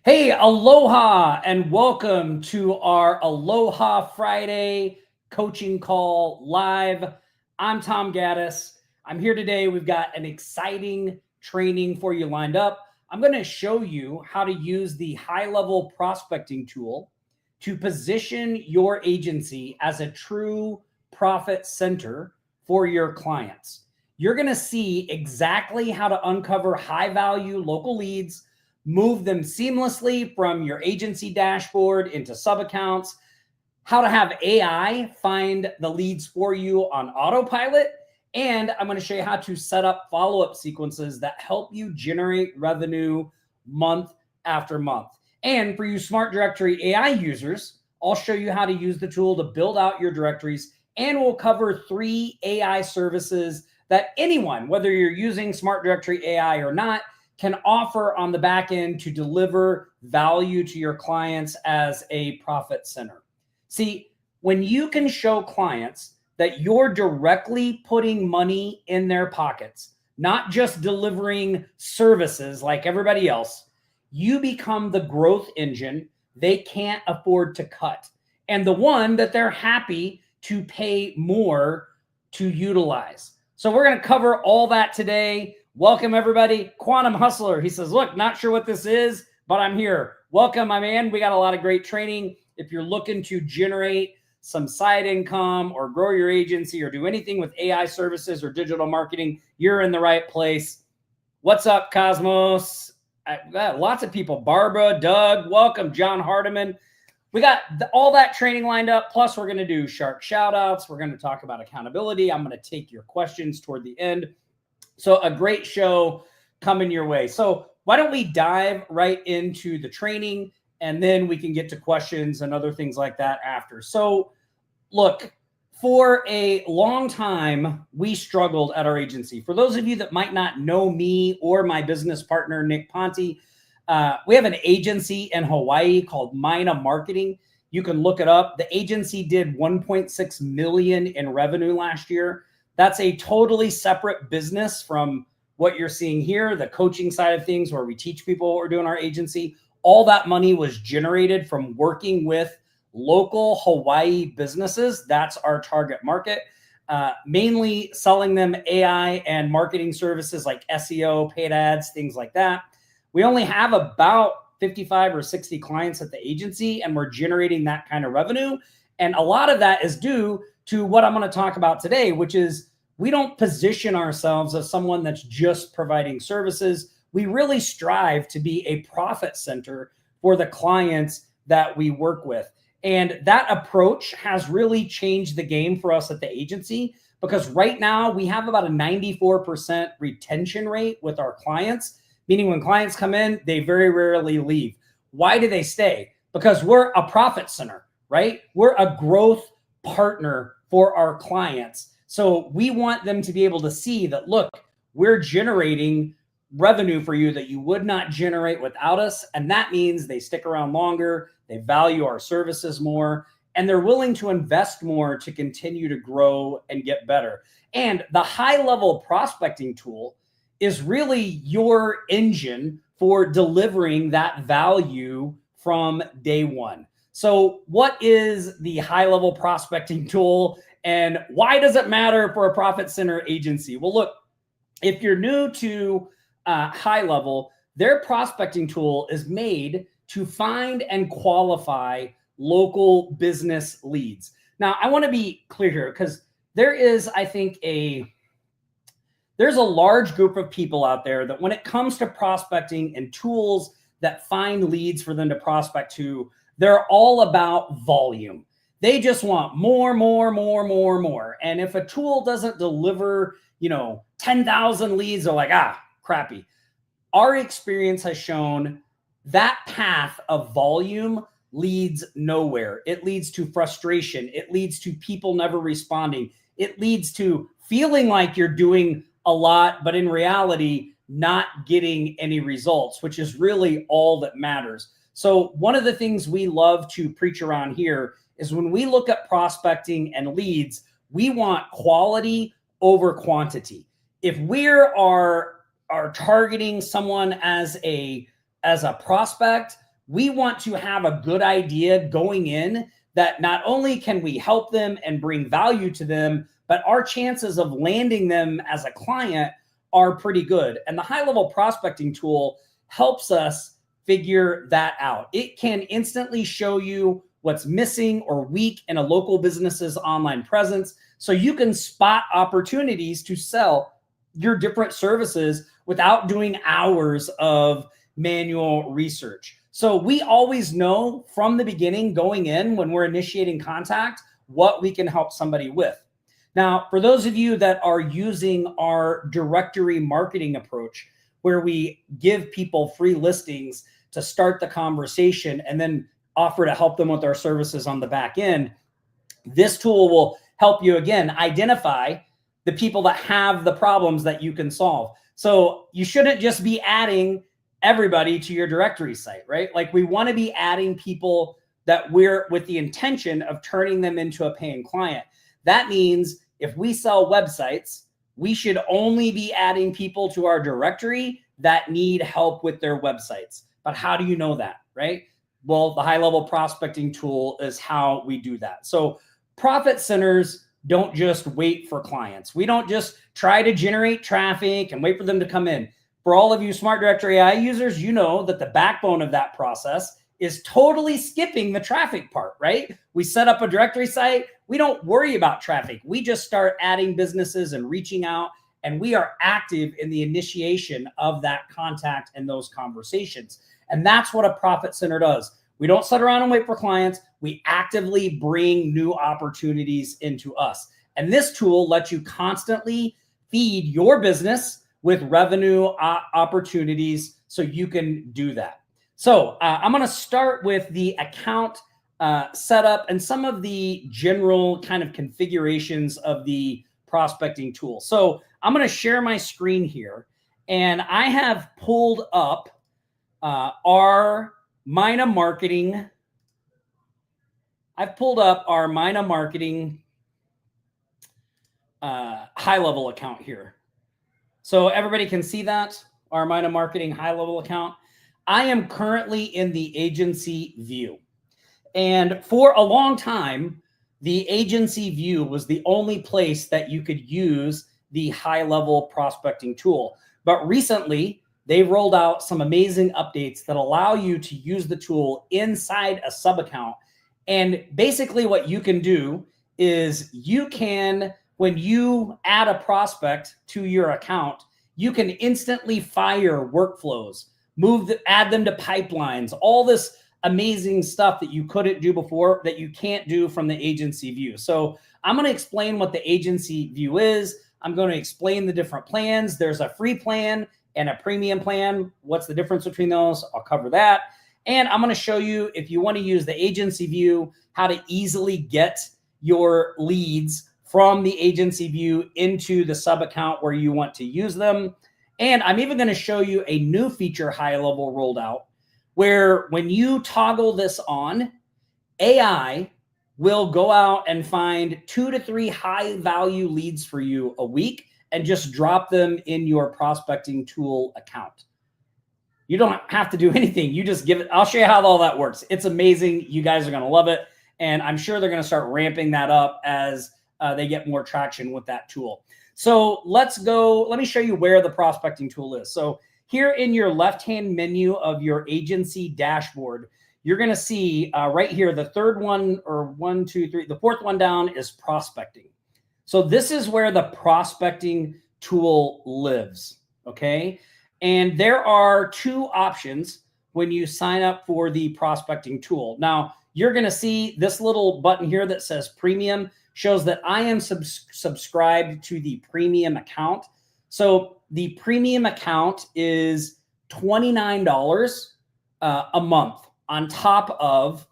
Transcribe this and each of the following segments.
Hey, aloha, and welcome to our Aloha Friday coaching call live. I'm Tom Gaddis. I'm here today. We've got an exciting training for you lined up. I'm going to show you how to use the HighLevel prospecting tool to position your agency as a true profit center for your clients. You're going to see exactly how to uncover high value local leads, move them seamlessly from your agency dashboard into sub accounts, how to have AI find the leads for you on autopilot. And I'm going to show you how to set up follow-up sequences that help you generate revenue month after month. And for you Smart Directory AI users, I'll show you how to use the tool to build out your directories, and we'll cover 3 AI services that anyone, whether you're using Smart Directory AI or not, can offer on the back end to deliver value to your clients as a profit center. See, when you can show clients that you're directly putting money in their pockets, not just delivering services like everybody else, you become the growth engine they can't afford to cut, and the one that they're happy to pay more to utilize. So we're going to cover all that today. Welcome, everybody. Quantum Hustler, he says, look, not sure what this is, but I'm here. Welcome, my man. We got a lot of great training. If you're looking to generate some side income or grow your agency or do anything with AI services or digital marketing, you're in the right place. What's up, Cosmos? Lots of people. Barbara, Doug, welcome. John Hardiman. We got all that training lined up. Plus, we're going to do shark shoutouts. We're going to talk about accountability. I'm going to take your questions toward the end. So a great show coming your way. So why don't we dive right into the training, and then we can get to questions and other things like that after. So look, for a long time, we struggled at our agency. For those of you that might not know me or my business partner, Nick Ponte, we have an agency in Hawaii called Minina Marketing. You can look it up. The agency did 1.6 million in revenue last year. That's a totally separate business from what you're seeing here, the coaching side of things, where we teach people what we're doing in our agency. All that money was generated from working with local Hawaii businesses. That's our target market, mainly selling them AI and marketing services like SEO, paid ads, things like that. We only have about 55 or 60 clients at the agency, and we're generating that kind of revenue. And a lot of that is due to what I'm going to talk about today, which is we don't position ourselves as someone that's just providing services. We really strive to be a profit center for the clients that we work with. And that approach has really changed the game for us at the agency, because right now we have about a 94% retention rate with our clients, meaning when clients come in, they very rarely leave. Why do they stay? Because we're a profit center, right? We're a growth partner for our clients. So we want them to be able to see that, look, we're generating revenue for you that you would not generate without us. And that means they stick around longer, they value our services more, and they're willing to invest more to continue to grow and get better. And the HighLevel prospecting tool is really your engine for delivering that value from day one. So what is the HighLevel prospecting tool, and why does it matter for a profit center agency? Well, look, if you're new to HighLevel, their prospecting tool is made to find and qualify local business leads. Now, I want to be clear here, because there is, I think, there's a large group of people out there that when it comes to prospecting and tools that find leads for them to prospect to, they're all about volume. They just want more. And if a tool doesn't deliver, 10,000 leads, they're like, crappy. Our experience has shown that path of volume leads nowhere. It leads to frustration. It leads to people never responding. It leads to feeling like you're doing a lot, but in reality, not getting any results, which is really all that matters. So one of the things we love to preach around here is when we look at prospecting and leads, we want quality over quantity. If we are targeting someone as a prospect, we want to have a good idea going in that not only can we help them and bring value to them, but our chances of landing them as a client are pretty good. And the HighLevel prospecting tool helps us figure that out. It can instantly show you what's missing or weak in a local business's online presence, so you can spot opportunities to sell your different services without doing hours of manual research. So we always know from the beginning going in when we're initiating contact what we can help somebody with. Now, for those of you that are using our directory marketing approach, where we give people free listings to start the conversation and then offer to help them with our services on the back end, this tool will help you, again, identify the people that have the problems that you can solve. So you shouldn't just be adding everybody to your directory site, right? Like, we want to be adding people that we're with the intention of turning them into a paying client. That means if we sell websites, we should only be adding people to our directory that need help with their websites. But how do you know that, right? Well, the HighLevel prospecting tool is how we do that. So profit centers don't just wait for clients. We don't just try to generate traffic and wait for them to come in. For all of you Smart Directory AI users, you know that the backbone of that process is totally skipping the traffic part, right? We set up a directory site. We don't worry about traffic. We just start adding businesses and reaching out, and we are active in the initiation of that contact and those conversations. And that's what a profit center does. We don't sit around and wait for clients. We actively bring new opportunities into us. And this tool lets you constantly feed your business with revenue opportunities so you can do that. So I'm going to start with the account setup and some of the general kind of configurations of the prospecting tool. So I'm going to share my screen here, and I have pulled up our Minina Marketing. I've pulled up our Minina Marketing HighLevel account here. So everybody can see that, our Minina Marketing HighLevel account. I am currently in the agency view. And for a long time, the agency view was the only place that you could use the HighLevel prospecting tool. But recently, they've rolled out some amazing updates that allow you to use the tool inside a sub account. And basically what you can do is you can, when you add a prospect to your account, you can instantly fire workflows, add them to pipelines, all this amazing stuff that you couldn't do before that you can't do from the agency view. So I'm going to explain what the agency view is. I'm going to explain the different plans. There's a free plan and a premium plan. What's the difference between those? I'll cover that. And I'm going to show you, if you want to use the agency view, how to easily get your leads from the agency view into the sub account where you want to use them. And I'm even going to show you a new feature HighLevel rolled out, where when you toggle this on, AI will go out and find 2 to 3 high value leads for you a week and just drop them in your prospecting tool account. You don't have to do anything. You just give it. I'll show you how all that works. It's amazing. You guys are going to love it. And I'm sure they're going to start ramping that up as they get more traction with that tool. So let's go. Let me show you where the prospecting tool is. So here in your left-hand menu of your agency dashboard, you're going to see right here, the third one, or 1, 2, 3, the fourth one down is prospecting. So this is where the prospecting tool lives, okay? And there are 2 options when you sign up for the prospecting tool. Now, you're going to see this little button here that says premium, shows that I am subscribed to the premium account. So the premium account is $29 a month on top of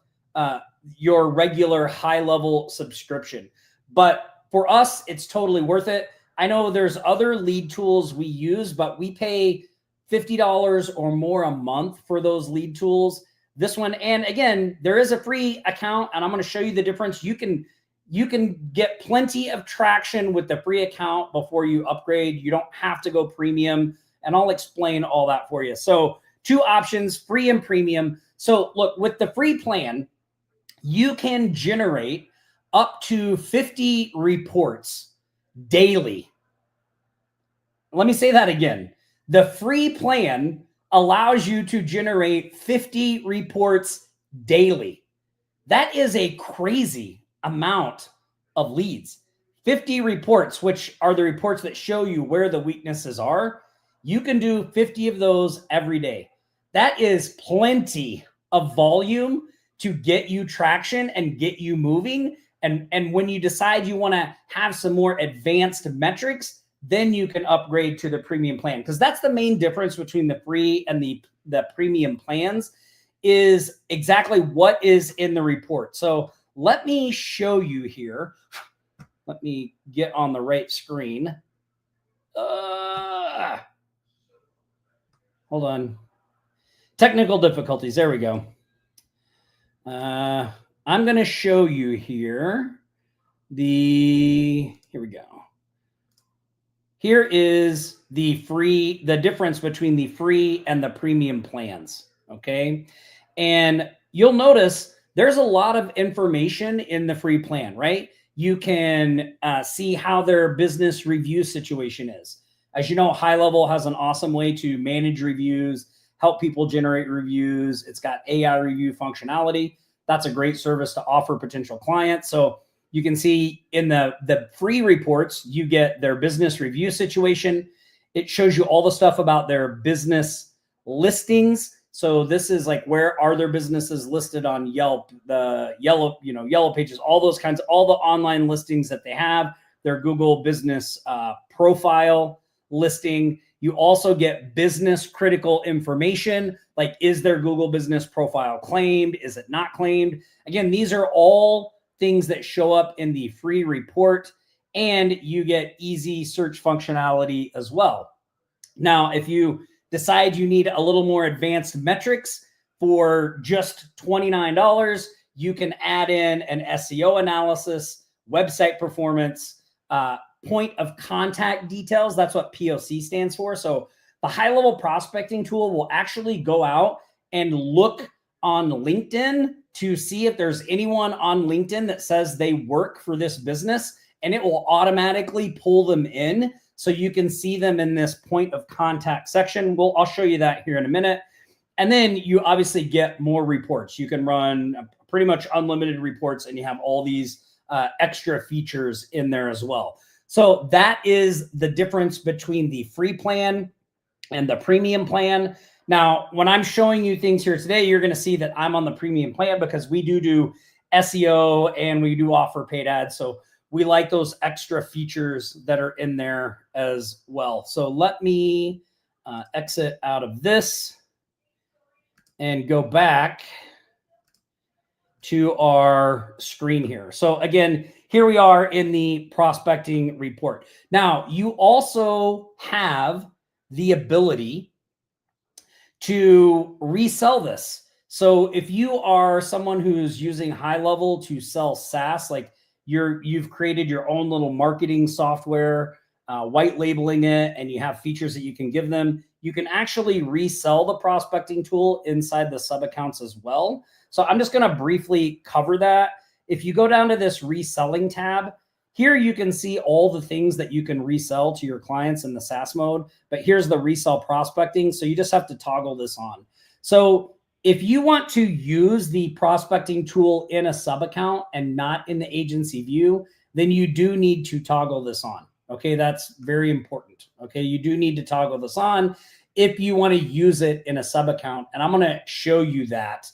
your regular HighLevel subscription. But for us, it's totally worth it. I know there's other lead tools we use, but we pay $50 or more a month for those lead tools. This one, and again, there is a free account, and I'm going to show you the difference. You can get plenty of traction with the free account before you upgrade. You don't have to go premium, and I'll explain all that for you. So 2 options, free and premium. So look, with the free plan, you can generate up to 50 reports daily. Let me say that again. The free plan allows you to generate 50 reports daily. That is a crazy amount of leads. 50 reports, which are the reports that show you where the weaknesses are. You can do 50 of those every day. That is plenty of volume to get you traction and get you moving. And when you decide you want to have some more advanced metrics, then you can upgrade to the premium plan, because that's the main difference between the free and the premium plans, is exactly what is in the report. So let me show you here. Let me get on the right screen. Hold on. Technical difficulties. There we go. I'm going to show you here here we go. Here is the difference between the free and the premium plans. Okay. And you'll notice there's a lot of information in the free plan, right? You can see how their business review situation is. As you know, HighLevel has an awesome way to manage reviews, help people generate reviews. It's got AI review functionality. That's a great service to offer potential clients. So you can see in the free reports, you get their business review situation. It shows you all the stuff about their business listings. So this is like, where are their businesses listed on Yelp, the yellow pages, all the online listings that they have, their Google business profile listing. You also get business critical information, like, is their Google business profile claimed? Is it not claimed? Again, these are all things that show up in the free report, and you get easy search functionality as well. Now, if you decide you need a little more advanced metrics for just $29, you can add in an SEO analysis, website performance, point of contact details. That's what POC stands for. So the HighLevel prospecting tool will actually go out and look on LinkedIn to see if there's anyone on LinkedIn that says they work for this business, and it will automatically pull them in. So you can see them in this point of contact section. I'll show you that here in a minute. And then you obviously get more reports. You can run pretty much unlimited reports, and you have all these extra features in there as well. So that is the difference between the free plan and the premium plan. Now, when I'm showing you things here today, you're going to see that I'm on the premium plan because we do SEO and we do offer paid ads. So we like those extra features that are in there as well. So let me exit out of this and go back to our screen here. So again, here we are in the prospecting report. Now, you also have the ability to resell this. So if you are someone who's using HighLevel to sell SaaS, like you've created your own little marketing software, white labeling it, and you have features that you can give them, you can actually resell the prospecting tool inside the sub accounts as well. So I'm just going to briefly cover that. If you go down to this reselling tab, here you can see all the things that you can resell to your clients in the SaaS mode, but here's the resell prospecting. So you just have to toggle this on. So if you want to use the prospecting tool in a sub account and not in the agency view, then you do need to toggle this on. Okay, that's very important. Okay, you do need to toggle this on if you want to use it in a sub account. And I'm going to show you that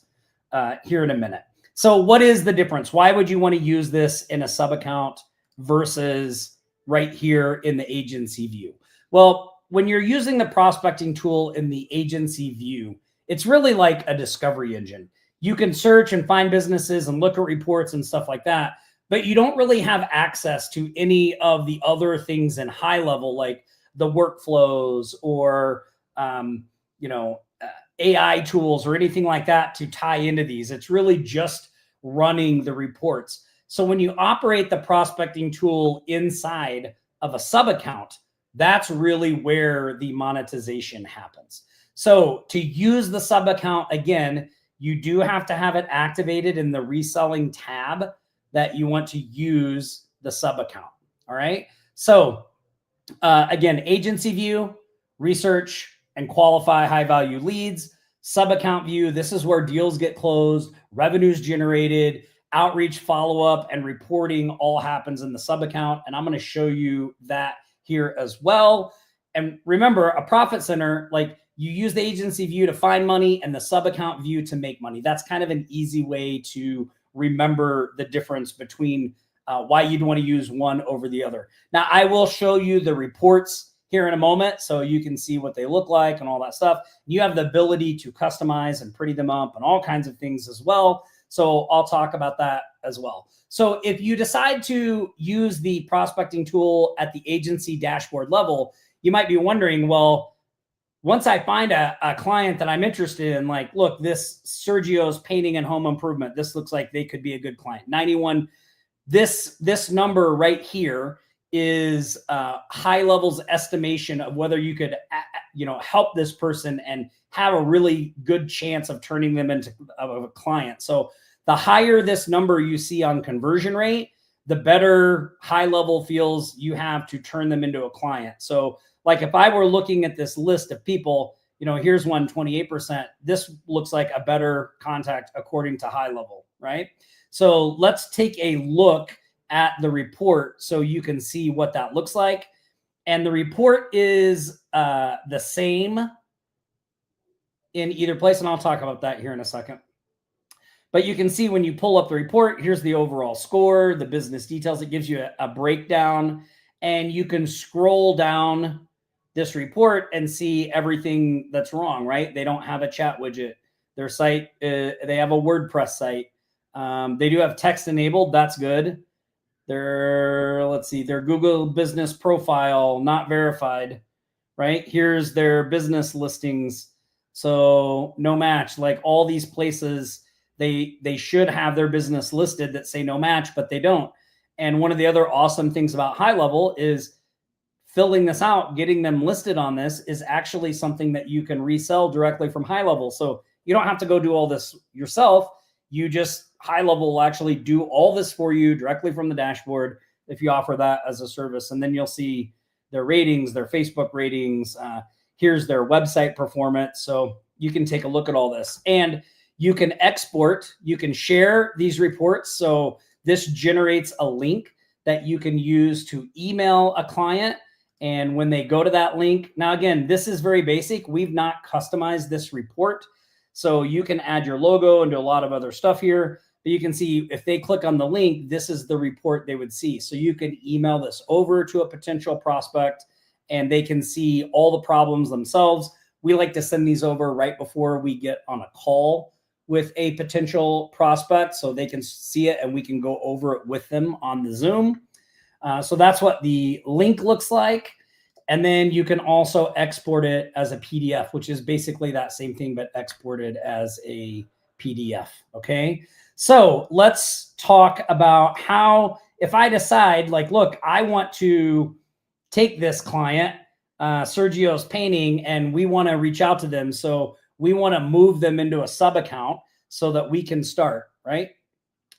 here in a minute. So what is the difference? Why would you want to use this in a sub account versus right here in the agency view? Well, when you're using the prospecting tool in the agency view, it's really like a discovery engine. You can search and find businesses and look at reports and stuff like that, but you don't really have access to any of the other things in HighLevel, like the workflows or, AI tools or anything like that to tie into these. It's really just running the reports. So when you operate the prospecting tool inside of a sub account, that's really where the monetization happens. So to use the sub account, again, you do have to have it activated in the reselling tab that you want to use the sub account. All right. So again, agency view, research and qualify high value leads, sub account view. This is where deals get closed, revenues generated, outreach, follow-up, and reporting all happens in the sub account. And I'm going to show you that here as well. And remember, a profit center, like you use the agency view to find money and the sub account view to make money. That's kind of an easy way to remember the difference between why you'd want to use one over the other. Now, I will show you the reports here in a moment so you can see what they look like and all that stuff. You have the ability to customize and pretty them up and all kinds of things as well. So I'll talk about that as well. So if you decide to use the prospecting tool at the agency dashboard level, you might be wondering, well, once I find a client that I'm interested in, like, look, this Sergio's Painting and Home Improvement, this looks like they could be a good client. 91, this number right here is HighLevel's estimation of whether you could, help this person and have a really good chance of turning them into a client. So the higher this number you see on conversion rate, the better HighLevel feels you have to turn them into a client. So like if I were looking at this list of people, here's one, 28%. This looks like a better contact according to HighLevel, right? So let's take a look at the report so you can see what that looks like. And the report is the same in either place, and I'll talk about that here in a second. But you can see when you pull up the report, here's the overall score, the business details. It gives you a breakdown, and you can scroll down this report and see everything that's wrong, right? They don't have a chat widget. Their site, they have a WordPress site. They do have text enabled. That's good. Their Google business profile, not verified, right? Here's their business listings. So no match. Like all these places, they should have their business listed that say no match, but they don't. And one of the other awesome things about HighLevel is filling this out, getting them listed on this is actually something that you can resell directly from HighLevel. So you don't have to go do all this yourself. You just, HighLevel will actually do all this for you directly from the dashboard if you offer that as a service. And then you'll see their ratings, their Facebook ratings. Here's their website performance. So you can take a look at all this. And you can export, you can share these reports. So this generates a link that you can use to email a client. And when they go to that link, now again, this is very basic. We've not customized this report. So you can add your logo and do a lot of other stuff here. But you can see if they click on the link, this is the report they would see. So you can email this over to a potential prospect and they can see all the problems themselves. We like to send these over right before we get on a call with a potential prospect so they can see it and we can go over it with them on the Zoom. So that's what the link looks like. And then you can also export it as a PDF, which is basically that same thing, but exported as a PDF. Okay. So let's talk about how, if I decide like, look, I want to take this client, Sergio's Painting, and we want to reach out to them. So we want to move them into a sub account so that we can start, right?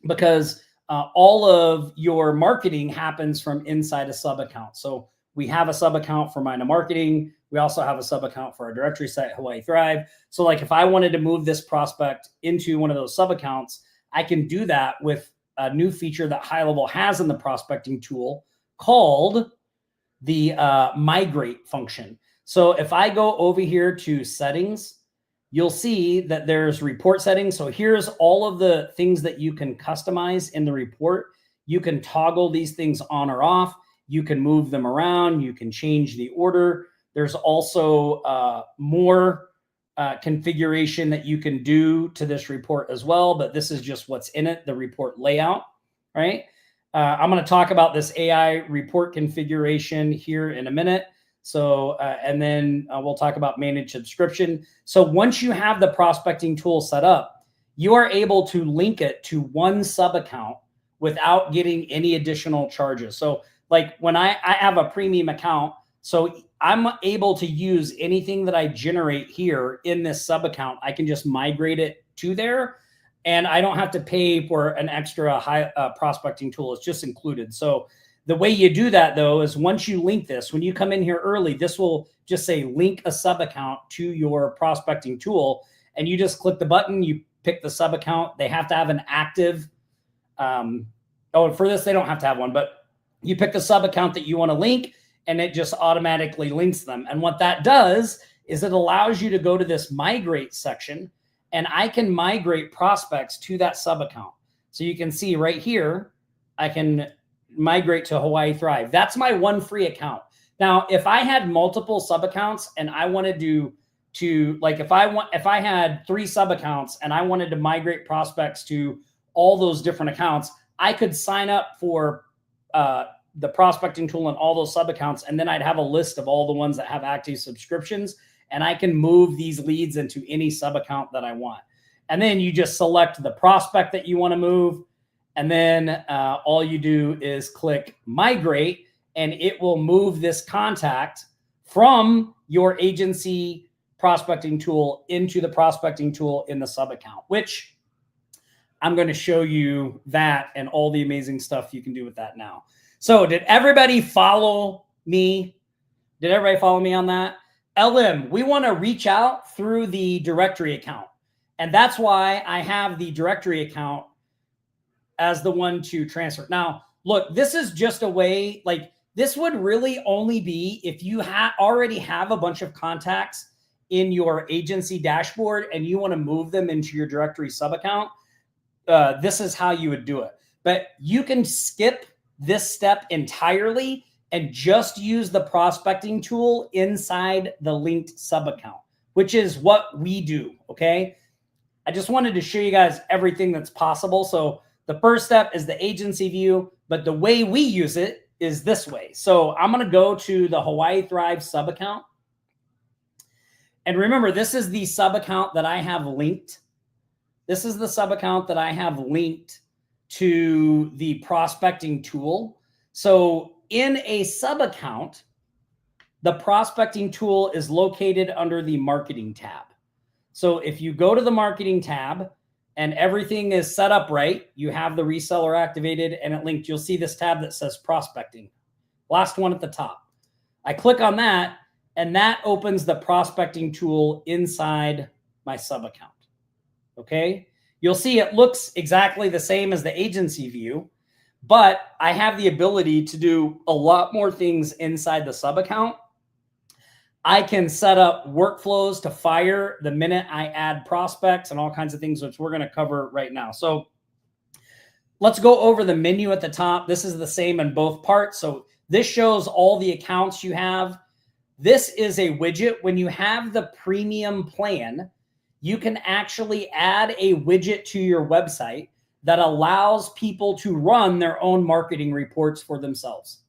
Because all of your marketing happens from inside a sub account. So we have a sub account for Minina Marketing. We also have a sub account for our directory site, Hawaii Thrive. So like if I wanted to move this prospect into one of those sub accounts, I can do that with a new feature that HighLevel has in the prospecting tool called the migrate function. So if I go over here to settings, you'll see that there's report settings. So here's all of the things that you can customize in the report. You can toggle these things on or off. You can move them around. You can change the order. There's also more configuration that you can do to this report as well, but this is just what's in it, the report layout, right? I'm going to talk about this AI report configuration here in a minute. So, and then we'll talk about managed subscription. So once you have the prospecting tool set up, you are able to link it to one sub account without getting any additional charges. So like when I have a premium account, so I'm able to use anything that I generate here in this sub account. I can just migrate it to there. And I don't have to pay for an extra high prospecting tool. It's just included. So the way you do that, though, is once you link this, when you come in here early, this will just say link a sub account to your prospecting tool. And you just click the button, you pick the sub account. They have to have an active. For this, they don't have to have one, but you pick the sub account that you want to link, and it just automatically links them. And what that does is it allows you to go to this migrate section, and I can migrate prospects to that sub account. So you can see right here, I can migrate to Hawaii Thrive. That's my one free account. Now, if I had multiple sub accounts and I wanted to like, if I had 3 sub accounts and I wanted to migrate prospects to all those different accounts, I could sign up for the prospecting tool and all those sub accounts. And then I'd have a list of all the ones that have active subscriptions, and I can move these leads into any sub account that I want. And then you just select the prospect that you want to move. And then all you do is click migrate, and it will move this contact from your agency prospecting tool into the prospecting tool in the sub account, which I'm going to show you that and all the amazing stuff you can do with that now. So did everybody follow me? Did everybody follow me on that? LM, we want to reach out through the directory account. And that's why I have the directory account as the one to transfer. Now, look, this is just a way, like this would really only be if you already have a bunch of contacts in your agency dashboard and you want to move them into your directory sub account. This is how you would do it. But you can skip this step entirely and just use the prospecting tool inside the linked sub account, which is what we do, okay? I just wanted to show you guys everything that's possible. So the first step is the agency view, but the way we use it is this way. So I'm going to go to the Hawaii Thrive sub account. And remember, this is the sub account that I have linked. This is the sub account that I have linked to the prospecting tool. So in a sub account, the prospecting tool is located under the marketing tab. So if you go to the marketing tab and everything is set up right, you have the reseller activated and it linked, you'll see this tab that says prospecting. Last one at the top. I click on that and that opens the prospecting tool inside my sub account. Okay. You'll see it looks exactly the same as the agency view, but I have the ability to do a lot more things inside the sub account. I can set up workflows to fire the minute I add prospects and all kinds of things, which we're going to cover right now. So let's go over the menu at the top. This is the same in both parts. So this shows all the accounts you have. This is a widget. When you have the premium plan, you can actually add a widget to your website that allows people to run their own marketing reports for themselves.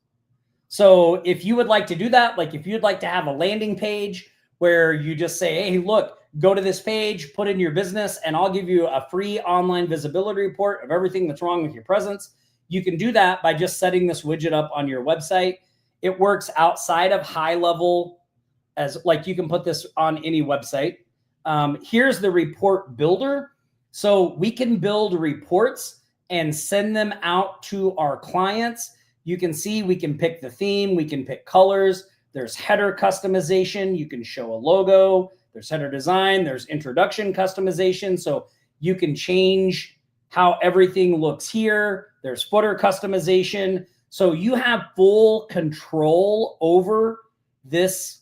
So if you would like to do that, like if you'd like to have a landing page where you just say, hey, look, go to this page, put in your business, and I'll give you a free online visibility report of everything that's wrong with your presence. You can do that by just setting this widget up on your website. It works outside of HighLevel, as like you can put this on any website. Here's the report builder. So we can build reports and send them out to our clients. You can see we can pick the theme, we can pick colors. There's header customization. You can show a logo. There's header design. There's introduction customization. So you can change how everything looks here. There's footer customization. So you have full control over this,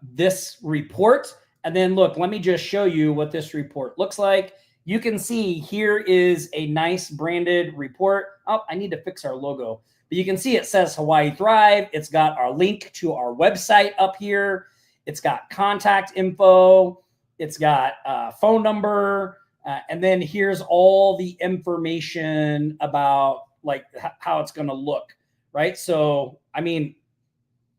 this report. And then look, let me just show you what this report looks like. You can see here is a nice branded report. Oh, I need to fix our logo. But you can see it says Hawaii Thrive. It's got our link to our website up here. It's got contact info. It's got phone number. And then here's all the information about like how it's going to look, right? So, I mean,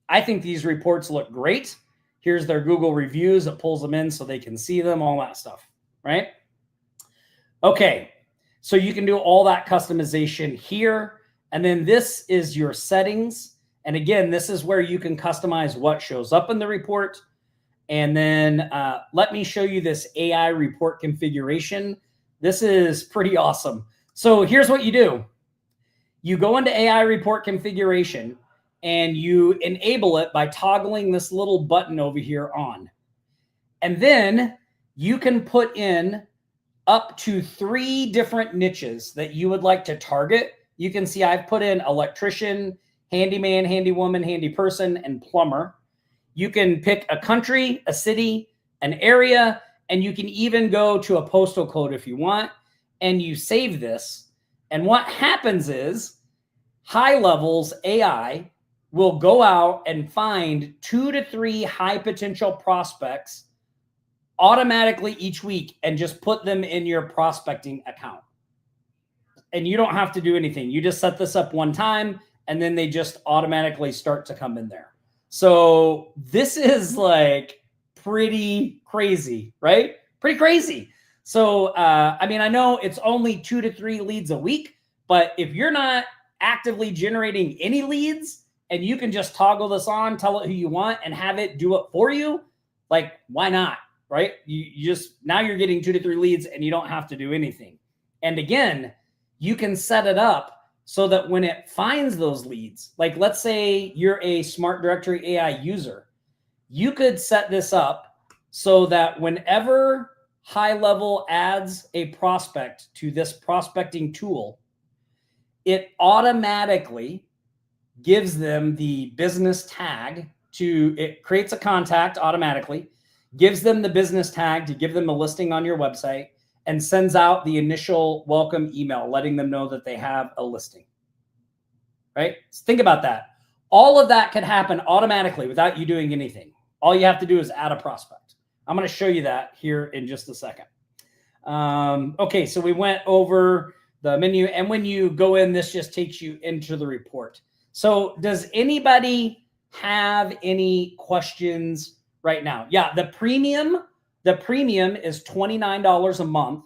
I think these reports look great. Here's their Google reviews. It pulls them in so they can see them, all that stuff, right? Okay, so you can do all that customization here. And then this is your settings. And again, this is where you can customize what shows up in the report. And then let me show you this AI report configuration. This is pretty awesome. So here's what you do. You go into AI report configuration and you enable it by toggling this little button over here on. And then you can put in up to 3 different niches that you would like to target. You can see I've put in electrician, handyman, handywoman, handy person, and plumber. You can pick a country, a city, an area, and you can even go to a postal code if you want, and you save this. And what happens is HighLevel's AI will go out and find 2 to 3 high potential prospects automatically each week and just put them in your prospecting account. And you don't have to do anything. You just set this up one time and then they just automatically start to come in there. So this is like pretty crazy, right? Pretty crazy. So, I mean, I know it's only 2 to 3 leads a week, but if you're not actively generating any leads and you can just toggle this on, tell it who you want and have it do it for you, like, why not? Right? You just, now you're getting 2 to 3 leads and you don't have to do anything. And again, you can set it up so that when it finds those leads, like let's say you're a Smart Directory AI user, you could set this up so that whenever HighLevel adds a prospect to this prospecting tool, it automatically gives them the business tag it creates a contact automatically, gives them the business tag to give them a listing on your website, and sends out the initial welcome email, letting them know that they have a listing, right? So think about that. All of that could happen automatically without you doing anything. All you have to do is add a prospect. I'm going to show you that here in just a second. Okay, so we went over the menu, and when you go in, this just takes you into the report. So does anybody have any questions right now? Yeah, the premium is $29 a month,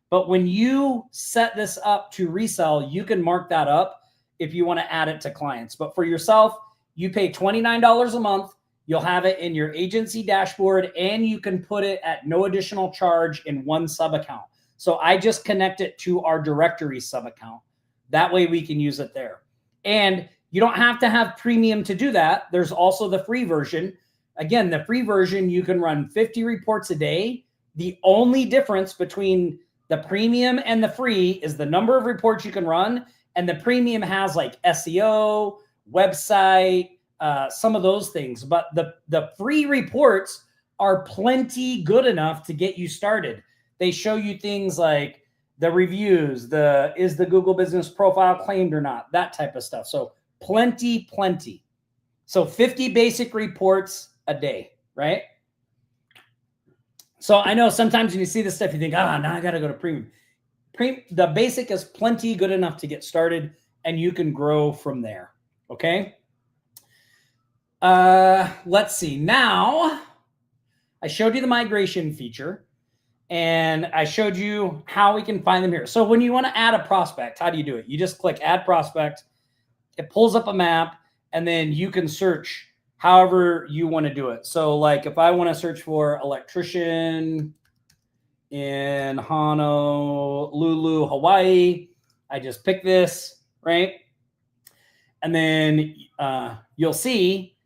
but when you set this up to resell, you can mark that up if you want to add it to clients. But for yourself, you pay $29 a month. You'll have it in your agency dashboard, and you can put it at no additional charge in one sub account. So I just connect it to our directory sub account. That way we can use it there. And you don't have to have premium to do that. There's also the free version. Again, the free version, you can run 50 reports a day. The only difference between the premium and the free is the number of reports you can run. And the premium has like SEO, website, some of those things. But the free reports are plenty good enough to get you started. They show you things like the reviews, is the Google business profile claimed or not, that type of stuff. So plenty. So 50 basic reports a day, right? So I know sometimes when you see this stuff, you think, now I got to go to premium. The basic is plenty good enough to get started, and you can grow from there. Okay. Let's see. Now I showed you the migration feature, and I showed you how we can find them here. So when you want to add a prospect, how do you do it? You just click add prospect. It pulls up a map, and then you can search however you want to do it. So like if I want to search for electrician in Honolulu, Hawaii, I just pick this, right? And then you'll see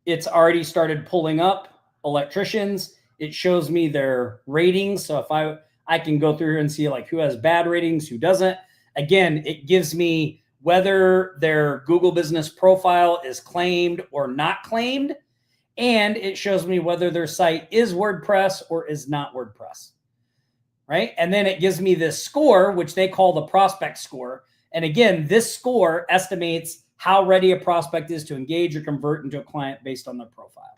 it's already started pulling up electricians. It shows me their ratings. So if I can go through here and see like who has bad ratings, who doesn't. Again, it gives me whether their Google business profile is claimed or not claimed. And it shows me whether their site is WordPress or is not WordPress, right? And then it gives me this score, which they call the prospect score. And again, this score estimates how ready a prospect is to engage or convert into a client based on their profile.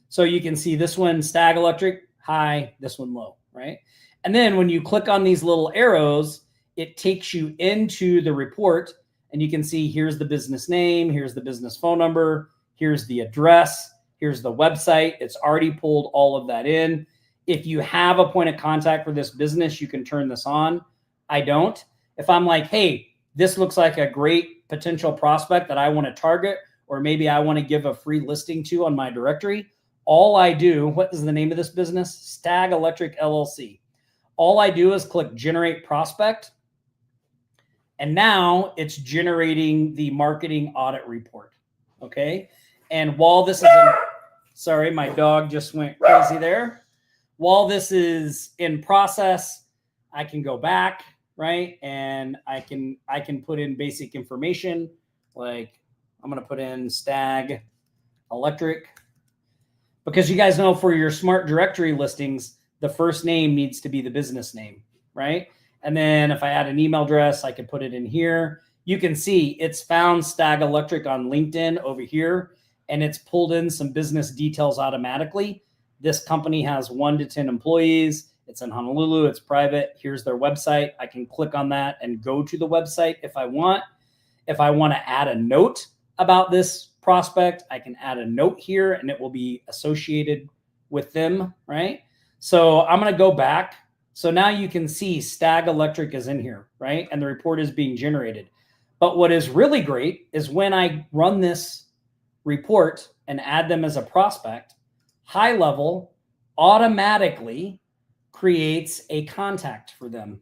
So you can see this one, Stag Electric, high, this one low, right? And then when you click on these little arrows, it takes you into the report. And you can see here's the business name, here's the business phone number, here's the address, here's the website. It's already pulled all of that in. If you have a point of contact for this business, you can turn this on. I don't. If I'm like, hey, this looks like a great potential prospect that I want to target, or maybe I want to give a free listing to on my directory, all I do, what is the name of this business? Stag Electric LLC. All I do is click generate prospect. And now it's generating the marketing audit report. Okay. And while this is, sorry, my dog just went crazy there. While this is in process, I can go back, right? And I can put in basic information. Like I'm going to put in Stag Electric, because you guys know for your smart directory listings, the first name needs to be the business name, right? And then if I add an email address, I can put it in here. You can see it's found Stag Electric on LinkedIn over here, and it's pulled in some business details automatically. This company has 1 to 10 employees. It's in Honolulu. It's private. Here's their website. I can click on that and go to the website if I want. If I want to add a note about this prospect, I can add a note here and it will be associated with them, right? So I'm going to go back. So now you can see Stag Electric is in here, right? And the report is being generated. But what is really great is when I run this report and add them as a prospect, HighLevel automatically creates a contact for them.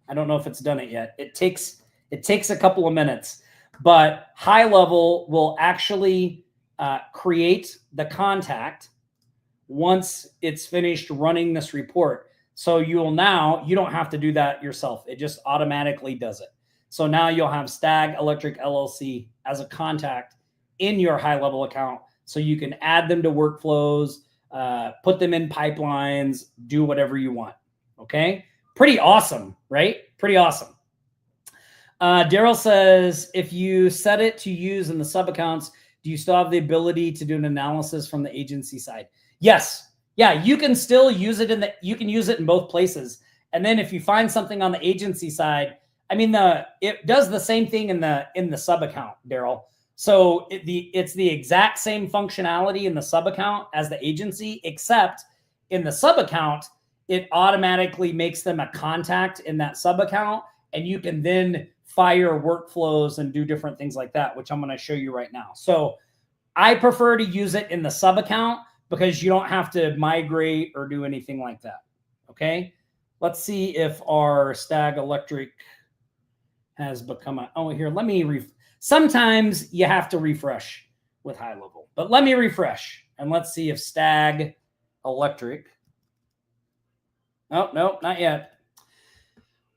I don't know if it's done it yet. It takes a couple of minutes. But HighLevel will actually create the contact once it's finished running this report. So you don't have to do that yourself. It just automatically does it. So now you'll have Stag Electric LLC as a contact in your HighLevel account. So you can add them to workflows, put them in pipelines, do whatever you want. Okay. Pretty awesome, right? Pretty awesome. Daryl says, if you set it to use in the sub accounts, do you still have the ability to do an analysis from the agency side? Yes. Yeah, you can still use it you can use it in both places. And then if you find something on the agency side, I mean, it does the same thing in the sub account, Daryl. So it's the exact same functionality in the sub account as the agency, except in the sub account, it automatically makes them a contact in that sub account. And you can then fire workflows and do different things like that, which I'm going to show you right now. So I prefer to use it in the sub account because you don't have to migrate or do anything like that. Okay. Let's see if our Stag Electric has become sometimes you have to refresh with HighLevel, but let me refresh and let's see if Stag Electric. Oh, no, not yet.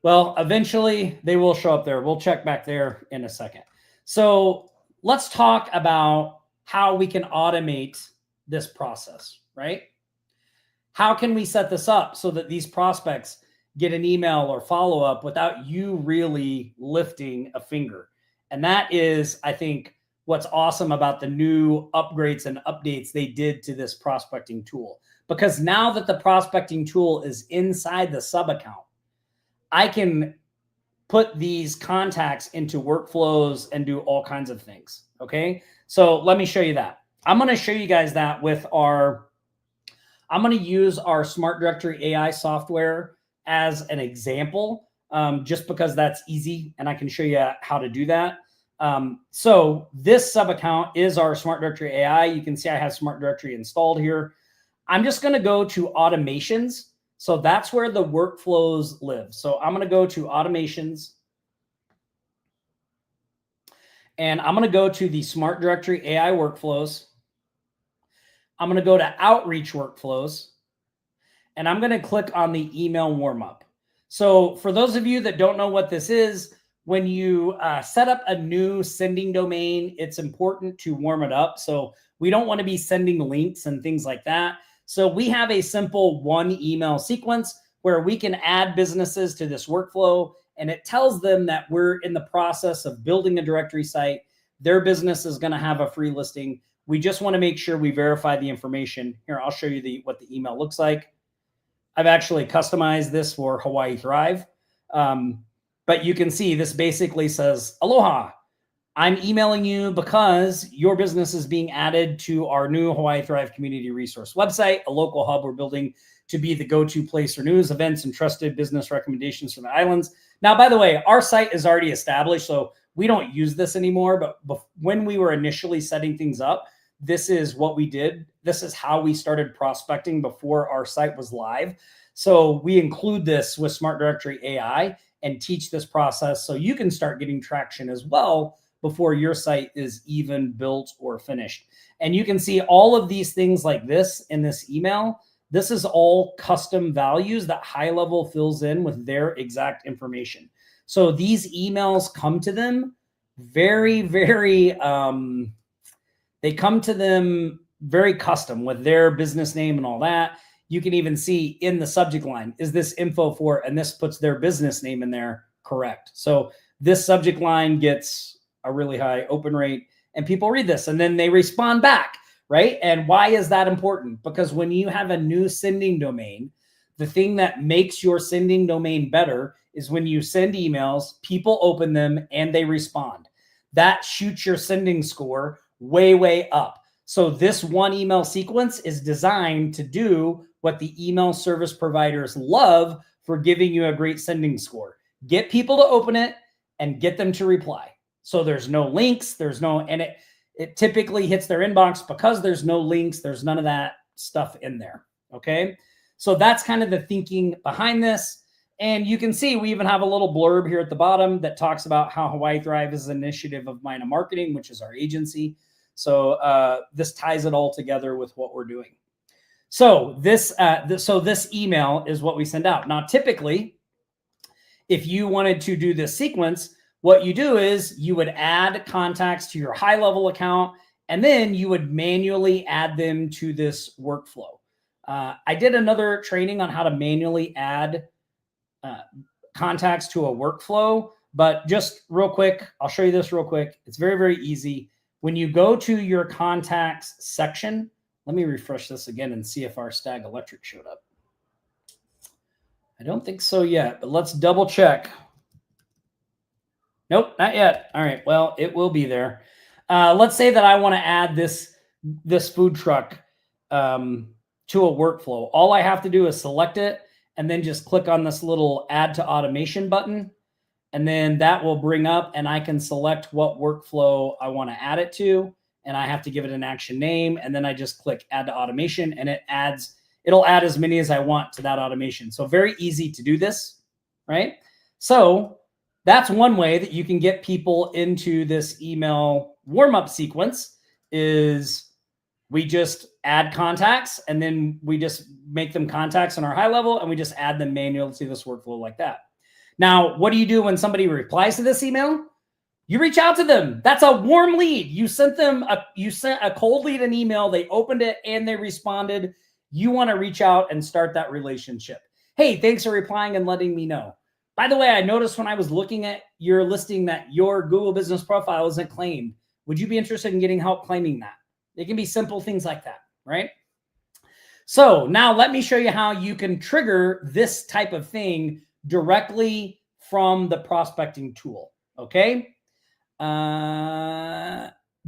Well, eventually they will show up there. We'll check back there in a second. So let's talk about how we can automate this process, right? How can we set this up so that these prospects get an email or follow up without you really lifting a finger? And that is, I think, what's awesome about the new upgrades and updates they did to this prospecting tool. Because now that the prospecting tool is inside the sub account, I can put these contacts into workflows and do all kinds of things. Okay. So let me show you that. I'm going to show you guys that I'm going to use our Smart Directory AI software as an example, just because that's easy and I can show you how to do that. So this sub account is our Smart Directory AI. You can see I have Smart Directory installed here. I'm just going to go to automations. So that's where the workflows live. So I'm going to go to automations and I'm going to go to the Smart Directory AI workflows. I'm going to go to outreach workflows and I'm going to click on the email warmup. So for those of you that don't know what this is, when you set up a new sending domain, it's important to warm it up. So we don't want to be sending links and things like that. So we have a simple one email sequence where we can add businesses to this workflow, and it tells them that we're in the process of building a directory site. Their business is going to have a free listing. We just want to make sure we verify the information. Here, I'll show you what the email looks like. I've actually customized this for Hawaii Thrive. But you can see this basically says, Aloha, I'm emailing you because your business is being added to our new Hawaii Thrive community resource website, a local hub we're building to be the go-to place for news, events, and trusted business recommendations from the islands. Now, by the way, our site is already established, so we don't use this anymore. But when we were initially setting things up, this is what we did. This is how we started prospecting before our site was live. So we include this with Smart Directory AI and teach this process so you can start getting traction as well before your site is even built or finished. And you can see all of these things like this in this email. This is all custom values that HighLevel fills in with their exact information. So these emails come to them very, very, they come to them very custom with their business name and all that. You can even see in the subject line, is this info for, and this puts their business name in there, correct. So this subject line gets a really high open rate and people read this and then they respond back, right? And why is that important? Because when you have a new sending domain, the thing that makes your sending domain better is when you send emails, people open them and they respond. That shoots your sending score way, way up. So this one email sequence is designed to do what the email service providers love for giving you a great sending score. Get people to open it and get them to reply. So there's no links, there's no, and it typically hits their inbox because there's no links, there's none of that stuff in there, okay? So that's kind of the thinking behind this. And you can see we even have a little blurb here at the bottom that talks about how Hawaii Thrive is an initiative of Minina Marketing, which is our agency. So this ties it all together with what we're doing. So this email is what we send out. Now, typically, if you wanted to do this sequence, what you do is you would add contacts to your HighLevel account, and then you would manually add them to this workflow. I did another training on how to manually add contacts to a workflow, but just real quick, I'll show you this real quick. It's very, very easy. When you go to your contacts section, let me refresh this again and see if our Stag Electric showed up. I don't think so yet, but let's double check. Nope, not yet. All right, well, it will be there. Let's say that I want to add this food truck to a workflow. All I have to do is select it and then just click on this little add to automation button. And then that will bring up and I can select what workflow I want to add it to. And I have to give it an action name. And then I just click add to automation and it'll add as many as I want to that automation. So very easy to do this, right? So that's one way that you can get people into this email warm-up sequence is we just add contacts and then we just make them contacts on our HighLevel and we just add them manually to this workflow like that. Now, what do you do when somebody replies to this email? You reach out to them. That's a warm lead. You sent a cold lead an email. They opened it and they responded. You want to reach out and start that relationship. Hey, thanks for replying and letting me know. By the way, I noticed when I was looking at your listing that your Google business profile isn't claimed. Would you be interested in getting help claiming that? It can be simple things like that, right? So now let me show you how you can trigger this type of thing directly from the prospecting tool, okay?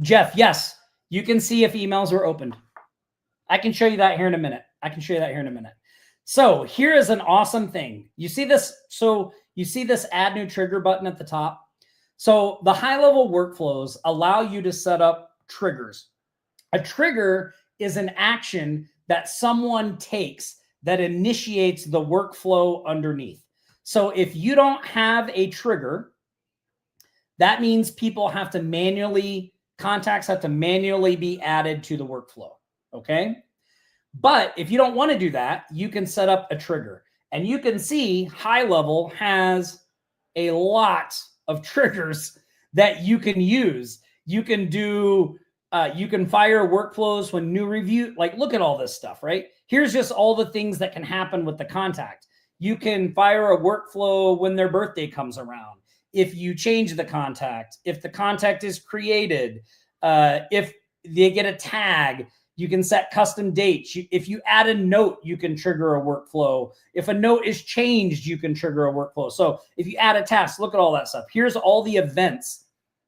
Jeff, yes, you can see if emails are opened. I can show you that here in a minute. So here is an awesome thing. You see this? So you see this add new trigger button at the top. So the HighLevel workflows allow you to set up triggers. A trigger is an action that someone takes that initiates the workflow underneath. So if you don't have a trigger, that means contacts have to manually be added to the workflow, okay? But if you don't want to do that, you can set up a trigger. And you can see HighLevel has a lot of triggers that you can use. You can do, you can fire workflows when new review, like look at all this stuff, right? Here's just all the things that can happen with the contact. You can fire a workflow when their birthday comes around. If you change the contact, if the contact is created, if they get a tag, you can set custom dates. If you add a note, you can trigger a workflow. If a note is changed, you can trigger a workflow. So if you add a task, look at all that stuff. Here's all the events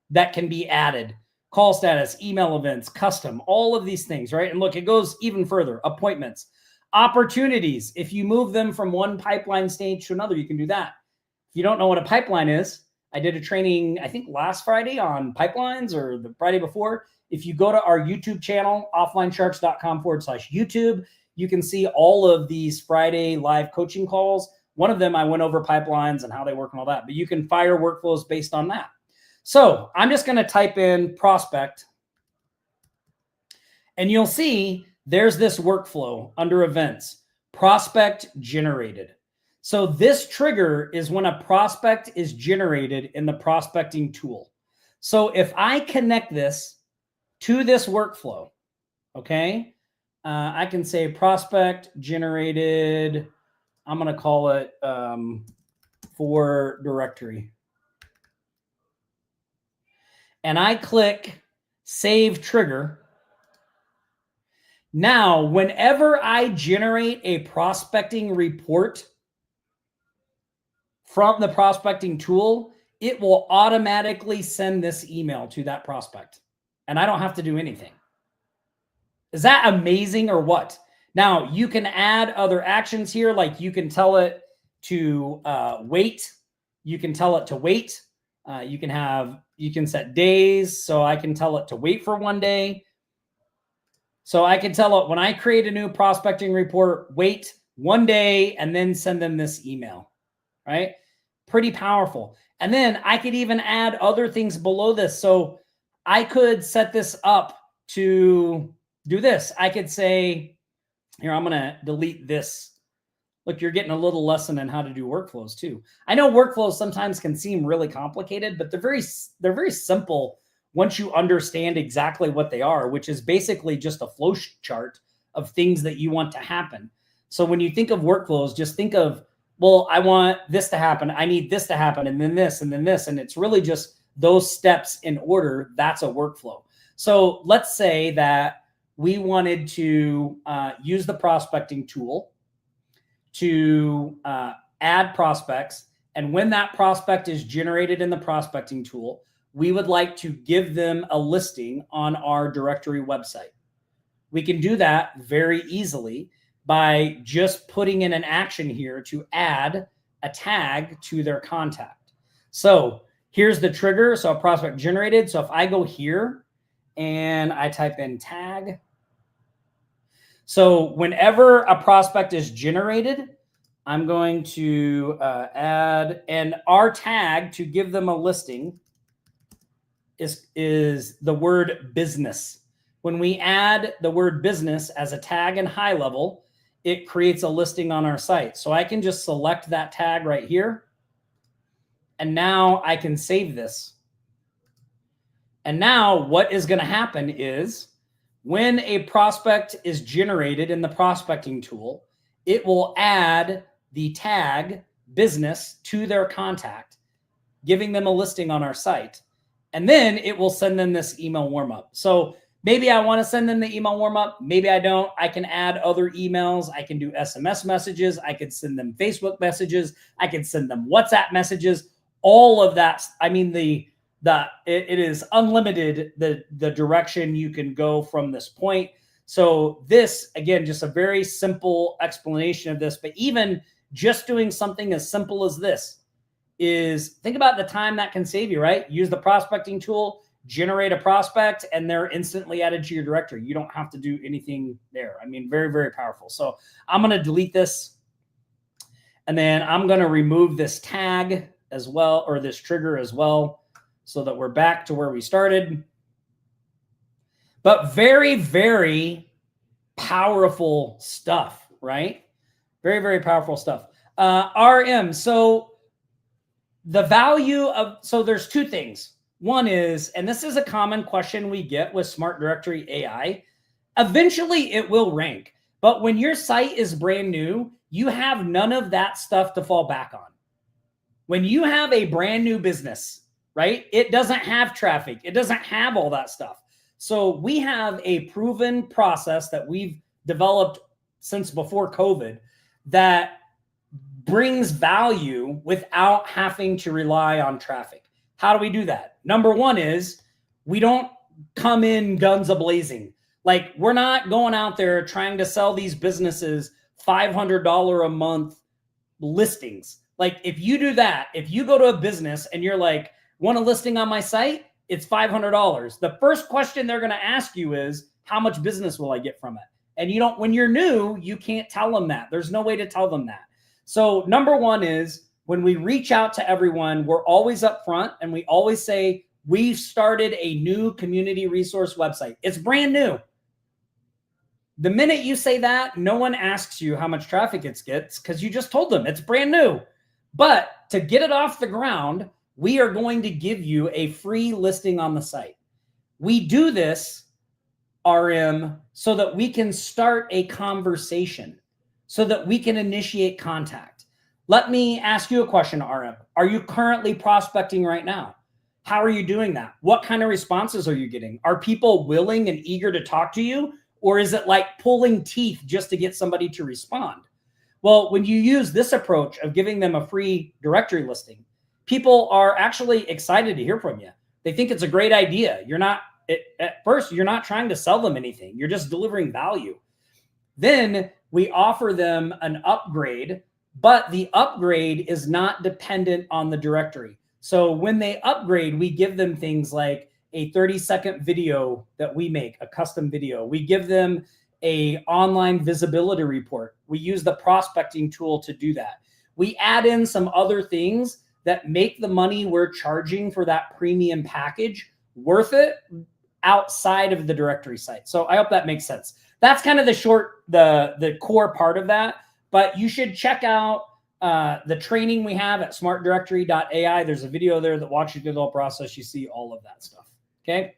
that can be added. Call status, email events, custom, all of these things, right? And look, it goes even further. Appointments, opportunities. If you move them from one pipeline stage to another, you can do that. If you don't know what a pipeline is, I did a training, I think last Friday on pipelines or the Friday before. If you go to our YouTube channel, offlinesharks.com/YouTube, you can see all of these Friday live coaching calls. One of them, I went over pipelines and how they work and all that, but you can fire workflows based on that. So I'm just going to type in prospect, and you'll see there's this workflow under events, prospect generated. So this trigger is when a prospect is generated in the prospecting tool. So if I connect this to this workflow, okay, I can say prospect generated, I'm going to call it for directory. And I click save trigger. Now, whenever I generate a prospecting report from the prospecting tool, it will automatically send this email to that prospect. And I don't have to do anything. Is that amazing or what? Now, you can add other actions here, like you can tell it to wait. You can tell it to wait. You can set days. So I can tell it to wait for 1 day. So I can tell it when I create a new prospecting report, wait 1 day and then send them this email, right? Pretty powerful. And then I could even add other things below this. So I could set this up to do this. I could say, here, I'm going to delete this. Look, you're getting a little lesson on how to do workflows too. I know workflows sometimes can seem really complicated, but they're very simple once you understand exactly what they are, which is basically just a flow chart of things that you want to happen. So when you think of workflows, just think of, well, I want this to happen. I need this to happen, and then this, and then this. And it's really just those steps in order. That's a workflow. So let's say that we wanted to use the prospecting tool to add prospects. And when that prospect is generated in the prospecting tool, we would like to give them a listing on our directory website. We can do that very easily by just putting in an action here to add a tag to their contact. So here's the trigger. So a prospect generated. So if I go here and I type in tag, so whenever a prospect is generated, I'm going to add, and our tag to give them a listing is the word business. When we add the word business as a tag in HighLevel, it creates a listing on our site. So I can just select that tag right here. And now I can save this. And now what is going to happen is when a prospect is generated in the prospecting tool, it will add the tag business to their contact, giving them a listing on our site. And then it will send them this email warm-up. So maybe I want to send them the email warm-up. Maybe I don't. I can add other emails. I can do SMS messages. I could send them Facebook messages. I could send them WhatsApp messages. All of that. I mean, it is unlimited, the direction you can go from this point. So this, again, just a very simple explanation of this. But even just doing something as simple as this is, think about the time that can save you, right? Use the prospecting tool, generate a prospect, and they're instantly added to your directory. You don't have to do anything there. I mean, very, very powerful. So I'm going to delete this. And then I'm going to remove this tag as well, or this trigger as well, so that we're back to where we started. But very, very powerful stuff, right? Very, very powerful stuff. RM. So the value of, so there's two things. One is, and this is a common question we get with Smart Directory AI, eventually it will rank. But when your site is brand new, you have none of that stuff to fall back on. When you have a brand new business, right, it doesn't have traffic. It doesn't have all that stuff. So we have a proven process that we've developed since before COVID that brings value without having to rely on traffic. How do we do that? Number one is we don't come in guns a-blazing. Like, we're not going out there trying to sell these businesses $500 a month listings. Like if you do that, if you go to a business and you're like, want a listing on my site? It's $500. The first question they're going to ask you is, how much business will I get from it? And you don't, when you're new, you can't tell them that. There's no way to tell them that. So number one is when we reach out to everyone, we're always upfront and we always say, we've started a new community resource website. It's brand new. The minute you say that, no one asks you how much traffic it gets because you just told them it's brand new. But to get it off the ground, we are going to give you a free listing on the site. We do this, RM, so that we can start a conversation, so that we can initiate contact. Let me ask you a question, RM. Are you currently prospecting right now? How are you doing that? What kind of responses are you getting? Are people willing and eager to talk to you? Or is it like pulling teeth just to get somebody to respond? Well, when you use this approach of giving them a free directory listing, people are actually excited to hear from you. They think it's a great idea. At first, you're not trying to sell them anything. You're just delivering value. Then we offer them an upgrade, but the upgrade is not dependent on the directory. So when they upgrade, we give them things like a 30-second video that we make, a custom video. We give them a online visibility report. We use the prospecting tool to do that. We add in some other things that make the money we're charging for that premium package worth it outside of the directory site. So I hope that makes sense. That's kind of the core part of that, but you should check out the training we have at smartdirectory.ai. There's a video there that walks you through the whole process. You see all of that stuff. Okay.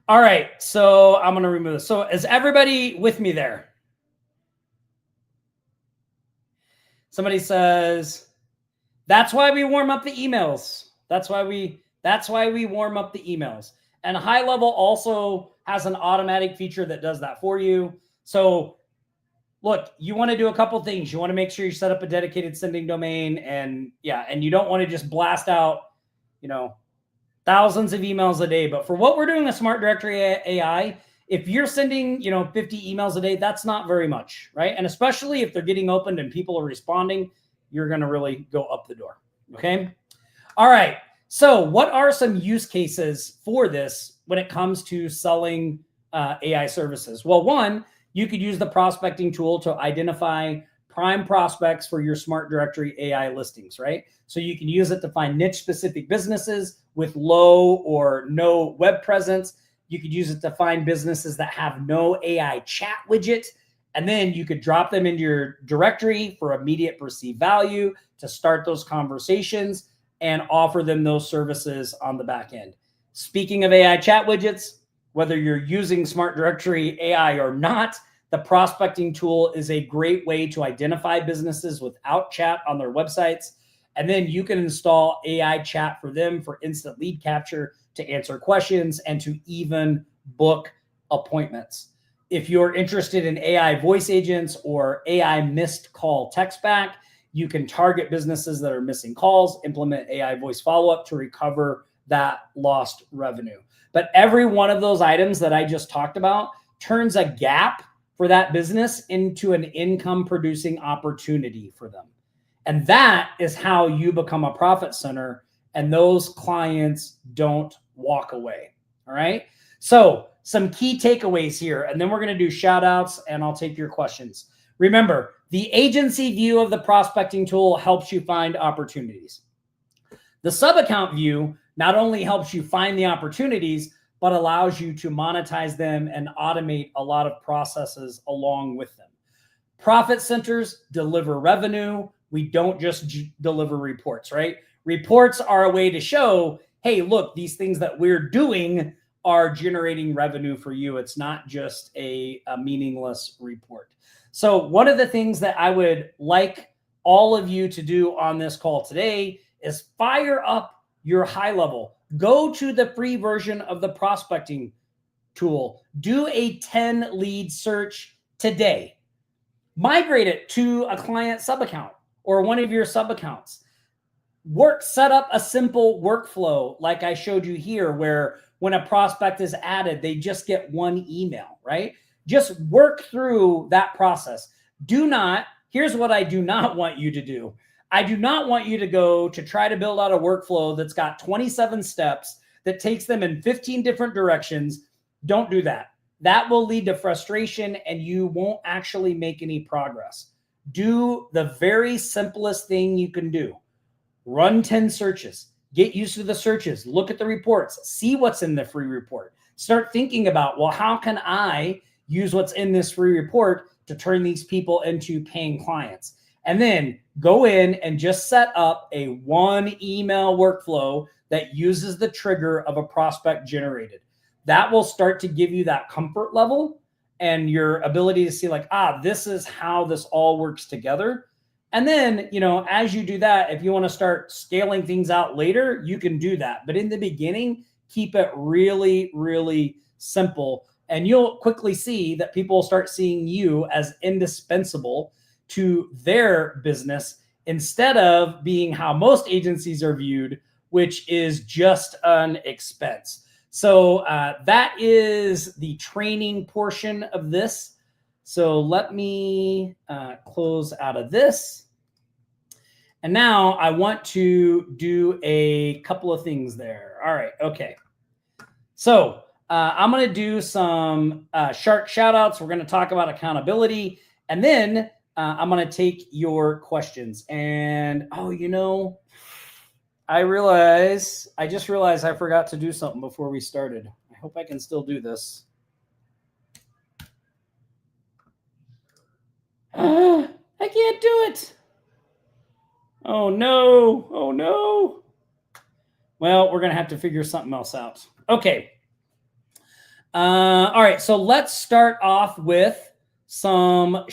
All right. So I'm going to remove this. So is everybody with me there? Somebody says, that's why we warm up the emails. That's why we warm up the emails. And HighLevel also has an automatic feature that does that for you. So look, you want to do a couple things. You want to make sure you set up a dedicated sending domain, and you don't want to just blast out, thousands of emails a day. But for what we're doing with Smart Directory AI, if you're sending, 50 emails a day, that's not very much, right? And especially if they're getting opened and people are responding, you're going to really go up the door. Okay. All right. So what are some use cases for this when it comes to selling AI services? Well, one, you could use the prospecting tool to identify prime prospects for your Smart Directory AI listings, right? So you can use it to find niche specific businesses with low or no web presence. You could use it to find businesses that have no AI chat widget. And then you could drop them into your directory for immediate perceived value to start those conversations and offer them those services on the back end. Speaking of AI chat widgets, whether you're using Smart Directory AI or not, the prospecting tool is a great way to identify businesses without chat on their websites. And then you can install AI chat for them for instant lead capture, to answer questions, and to even book appointments. If you're interested in AI voice agents or AI missed call text back, you can target businesses that are missing calls, implement AI voice follow-up to recover that lost revenue. But every one of those items that I just talked about turns a gap for that business into an income producing opportunity for them. And that is how you become a profit center, and those clients don't walk away. All right. So some key takeaways here, and then we're going to do shout outs and I'll take your questions. Remember, the agency view of the prospecting tool helps you find opportunities. The sub-account view not only helps you find the opportunities, but allows you to monetize them and automate a lot of processes along with them. Profit centers deliver revenue. We don't just deliver reports, right? Reports are a way to show, hey, look, these things that we're doing are generating revenue for you. It's not just a meaningless report. So one of the things that I would like all of you to do on this call today is fire up your HighLevel. Go to the free version of the prospecting tool. Do a 10 lead search today. Migrate it to a client sub-account or one of your sub-accounts. Set up a simple workflow like I showed you here, where when a prospect is added, they just get one email, right? Just work through that process. Here's what I do not want you to do. I do not want you to go to try to build out a workflow that's got 27 steps that takes them in 15 different directions. Don't do that. That will lead to frustration and you won't actually make any progress. Do the very simplest thing you can do. Run 10 searches. Get used to the searches. Look at the reports. See what's in the free report. Start thinking about, well, how can I use what's in this free report to turn these people into paying clients? And then go in and just set up a one email workflow that uses the trigger of a prospect generated. That will start to give you that comfort level and your ability to see like, this is how this all works together. And then, as you do that, if you want to start scaling things out later, you can do that. But in the beginning, keep it really, really simple. And you'll quickly see that people will start seeing you as indispensable to their business instead of being how most agencies are viewed, which is just an expense. So that is the training portion of this. So let me close out of this. And now I want to do a couple of things there. All right. Okay. So I'm going to do some shark shoutouts. We're going to talk about accountability. And then I'm going to take your questions. And, I just realized I forgot to do something before we started. I hope I can still do this. I can't do it. Oh no. Oh no. Well, we're going to have to figure something else out. Okay. All right. So let's start off with some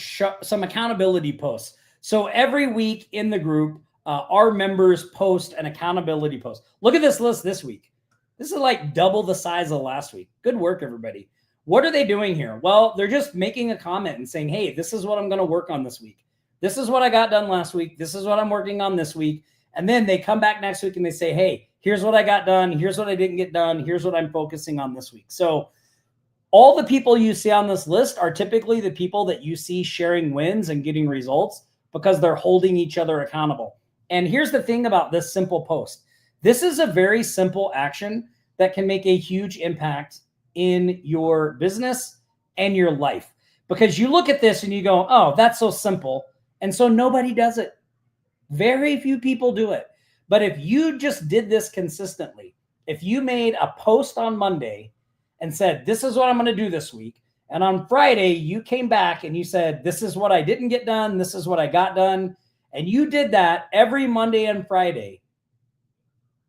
accountability posts. So every week in the group, our members post an accountability post. Look at this list this week. This is like double the size of last week. Good work, everybody. What are they doing here? Well, they're just making a comment and saying, hey, this is what I'm going to work on this week. This is what I got done last week. This is what I'm working on this week. And then they come back next week and they say, hey, here's what I got done. Here's what I didn't get done. Here's what I'm focusing on this week. So all the people you see on this list are typically the people that you see sharing wins and getting results because they're holding each other accountable. And here's the thing about this simple post. This is a very simple action that can make a huge impact in your business and your life. Because you look at this and you go, oh, that's so simple. And so nobody does it. Very few people do it. But if you just did this consistently, if you made a post on Monday and said, this is what I'm going to do this week, and on Friday you came back and you said, this is what I didn't get done, this is what I got done, and you did that every Monday and Friday,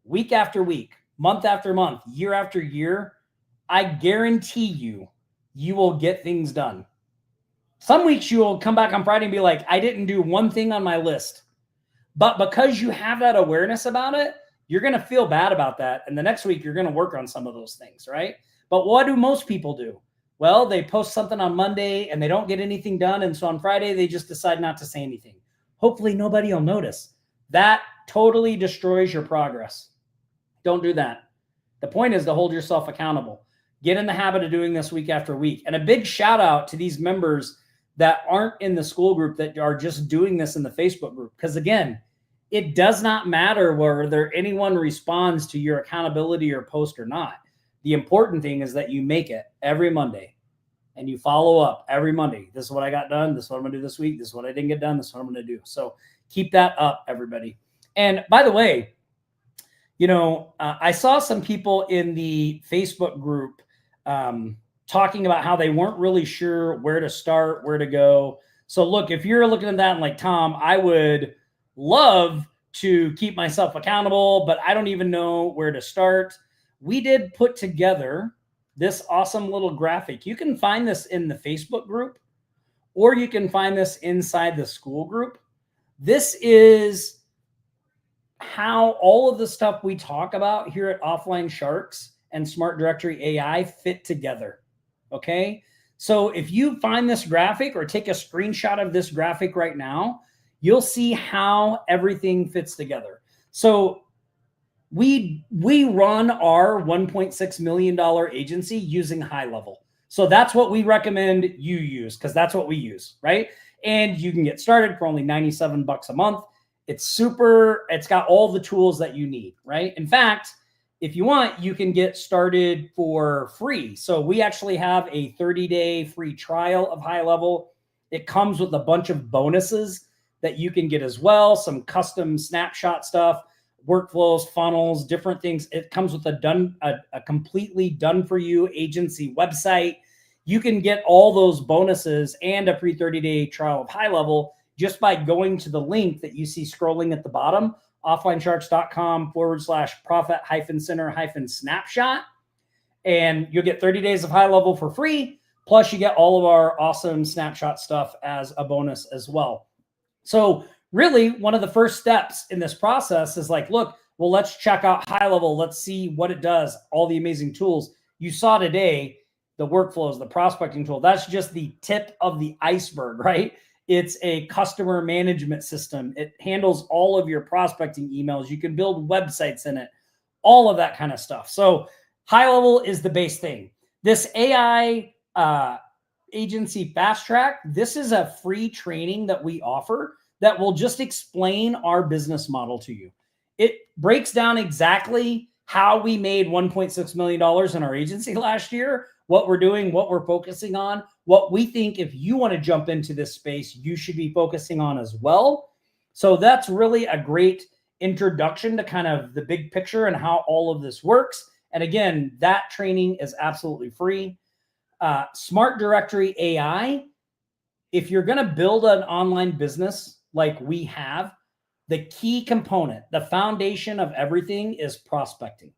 week after week, month after month, year after year, I guarantee you will get things done. Some weeks you will come back on Friday and be like, I didn't do one thing on my list. But because you have that awareness about it, you're going to feel bad about that. And the next week, you're going to work on some of those things, right? But what do most people do? Well, they post something on Monday and they don't get anything done. And so on Friday, they just decide not to say anything. Hopefully, nobody will notice. That totally destroys your progress. Don't do that. The point is to hold yourself accountable. Get in the habit of doing this week after week. And a big shout out to these members that aren't in the school group that are just doing this in the Facebook group. Because again, it does not matter whether anyone responds to your accountability or post or not. The important thing is that you make it every Monday and you follow up every Monday. This is what I got done. This is what I'm going to do this week. This is what I didn't get done. This is what I'm going to do. So keep that up, everybody. And by the way, I saw some people in the Facebook group talking about how they weren't really sure where to start, where to go. So look, if you're looking at that and like, Tom, I would love to keep myself accountable, but I don't even know where to start. We did put together this awesome little graphic. You can find this in the Facebook group, or you can find this inside the school group. This is how all of the stuff we talk about here at Offline Sharks and Smart Directory AI fit together. Okay. So if you find this graphic or take a screenshot of this graphic right now, you'll see how everything fits together. So we run our $1.6 million agency using HighLevel. So that's what we recommend you use because that's what we use, right? And you can get started for only $97 a month. It's got all the tools that you need, right? In fact, if you want, you can get started for free. So we actually have a 30-day free trial of HighLevel. It comes with a bunch of bonuses that you can get as well, some custom snapshot stuff, workflows, funnels, different things. It comes with a completely done for you agency website. You can get all those bonuses and a free 30-day trial of HighLevel just by going to the link that you see scrolling at the bottom, offlinesharks.com/profit-center-snapshot. And you'll get 30 days of HighLevel for free. Plus you get all of our awesome snapshot stuff as a bonus as well. So really one of the first steps in this process is like, look, well, let's check out HighLevel. Let's see what it does. All the amazing tools you saw today, the workflows, the prospecting tool, that's just the tip of the iceberg, right? It's a customer management system. It handles all of your prospecting emails. You can build websites in it, all of that kind of stuff. So HighLevel is the base thing. This AI agency fast track, this is a free training that we offer that will just explain our business model to you. It breaks down exactly how we made $1.6 million in our agency last year, what we're doing, what we're focusing on, what we think if you want to jump into this space, you should be focusing on as well. So that's really a great introduction to kind of the big picture and how all of this works. And again, that training is absolutely free. Smart Directory AI, if you're going to build an online business like we have, the key component, the foundation of everything is prospecting.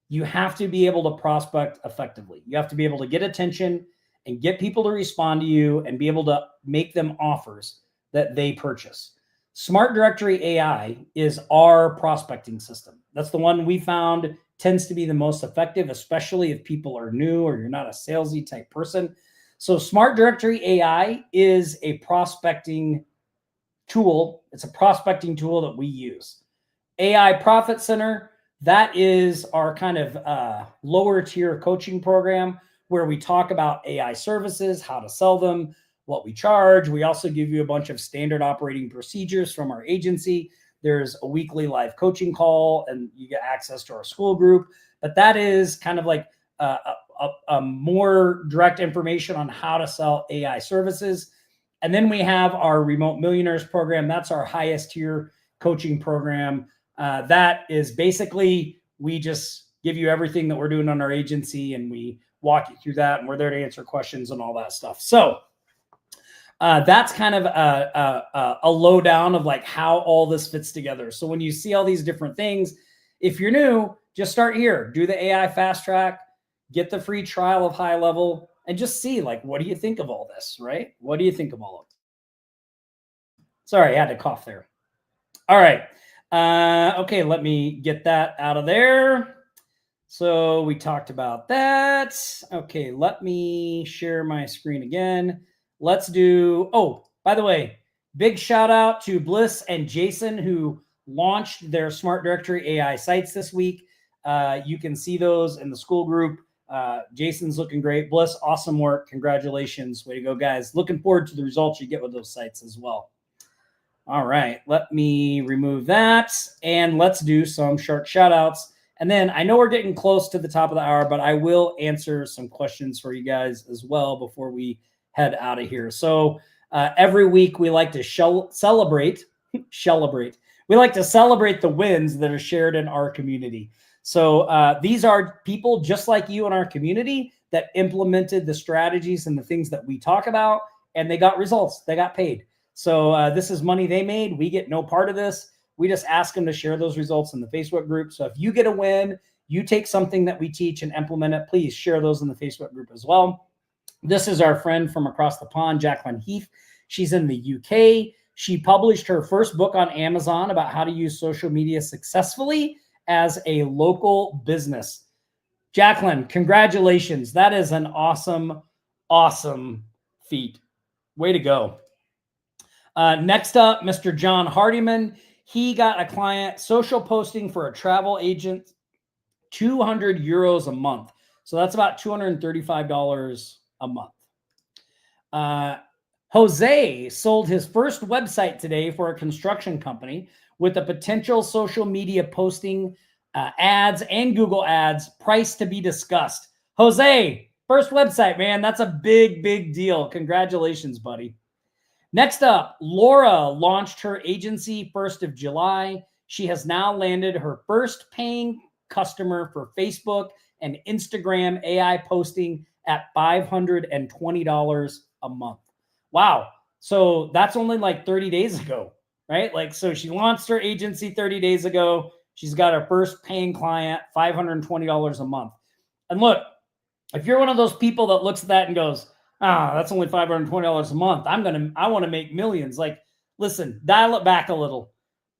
You have to be able to prospect effectively. You have to be able to get attention and get people to respond to you and be able to make them offers that they purchase. Smart Directory AI is our prospecting system. That's the one we found tends to be the most effective, especially if people are new or you're not a salesy type person. So Smart Directory AI is a prospecting tool. It's a prospecting tool that we use. AI Profit Center, that is our kind of lower tier coaching program where we talk about AI services, how to sell them, what we charge. We also give you a bunch of standard operating procedures from our agency. There's a weekly live coaching call and you get access to our school group. But that is kind of like a more direct information on how to sell AI services. And then we have our Remote Millionaires program. That's our highest tier coaching program. That is basically, we just give you everything that we're doing on our agency and we walk you through that. And we're there to answer questions and all that stuff. So that's kind of a lowdown of like how all this fits together. So when you see all these different things, if you're new, just start here, do the AI fast track, get the free trial of HighLevel, and just see like, what do you think of all this, right? What do you think of all of it? Sorry, I had to cough there. All right. Okay, let me get that out of there. So we talked about that. Okay, let me share my screen again. Let's do, oh, by the way, big shout out to Bliss and Jason who launched their Smart Directory AI sites this week. You can see those in the school group. Jason's looking great. Bliss, awesome work. Congratulations. Way to go, guys. Looking forward to the results you get with those sites as well. All right, let me remove that and let's do some short shout outs. And then I know we're getting close to the top of the hour, but I will answer some questions for you guys as well before we head out of here. So every week we like to celebrate. We like to celebrate the wins that are shared in our community. So these are people just like you in our community that implemented the strategies and the things that we talk about, and they got results. They got paid. So this is money they made. We get no part of this. We just ask them to share those results in the Facebook group. So if you get a win, you take something that we teach and implement it, please share those in the Facebook group as well. This is our friend from across the pond, Jacqueline Heath. She's in the UK. She published her first book on Amazon about how to use social media successfully as a local business. Jacqueline, congratulations. That is an awesome, awesome feat. Way to go. Next up, Mr. John Hardiman. He got a client social posting for a travel agent, 200 euros a month. So that's about $235 a month. Jose sold his first website today for a construction company with a potential social media posting, ads and Google ads, price to be discussed. Jose, first website, man. That's a big, big deal. Congratulations, buddy. Next up, Laura launched her agency 1st of July. She has now landed her first paying customer for Facebook and Instagram AI posting at $520 a month. Wow. So that's only like 30 days ago, right? Like, so she launched her agency 30 days ago. She's got her first paying client, $520 a month. And look, if you're one of those people that looks at that and goes, that's only $520 a month, I want to make millions. Like, listen, dial it back a little.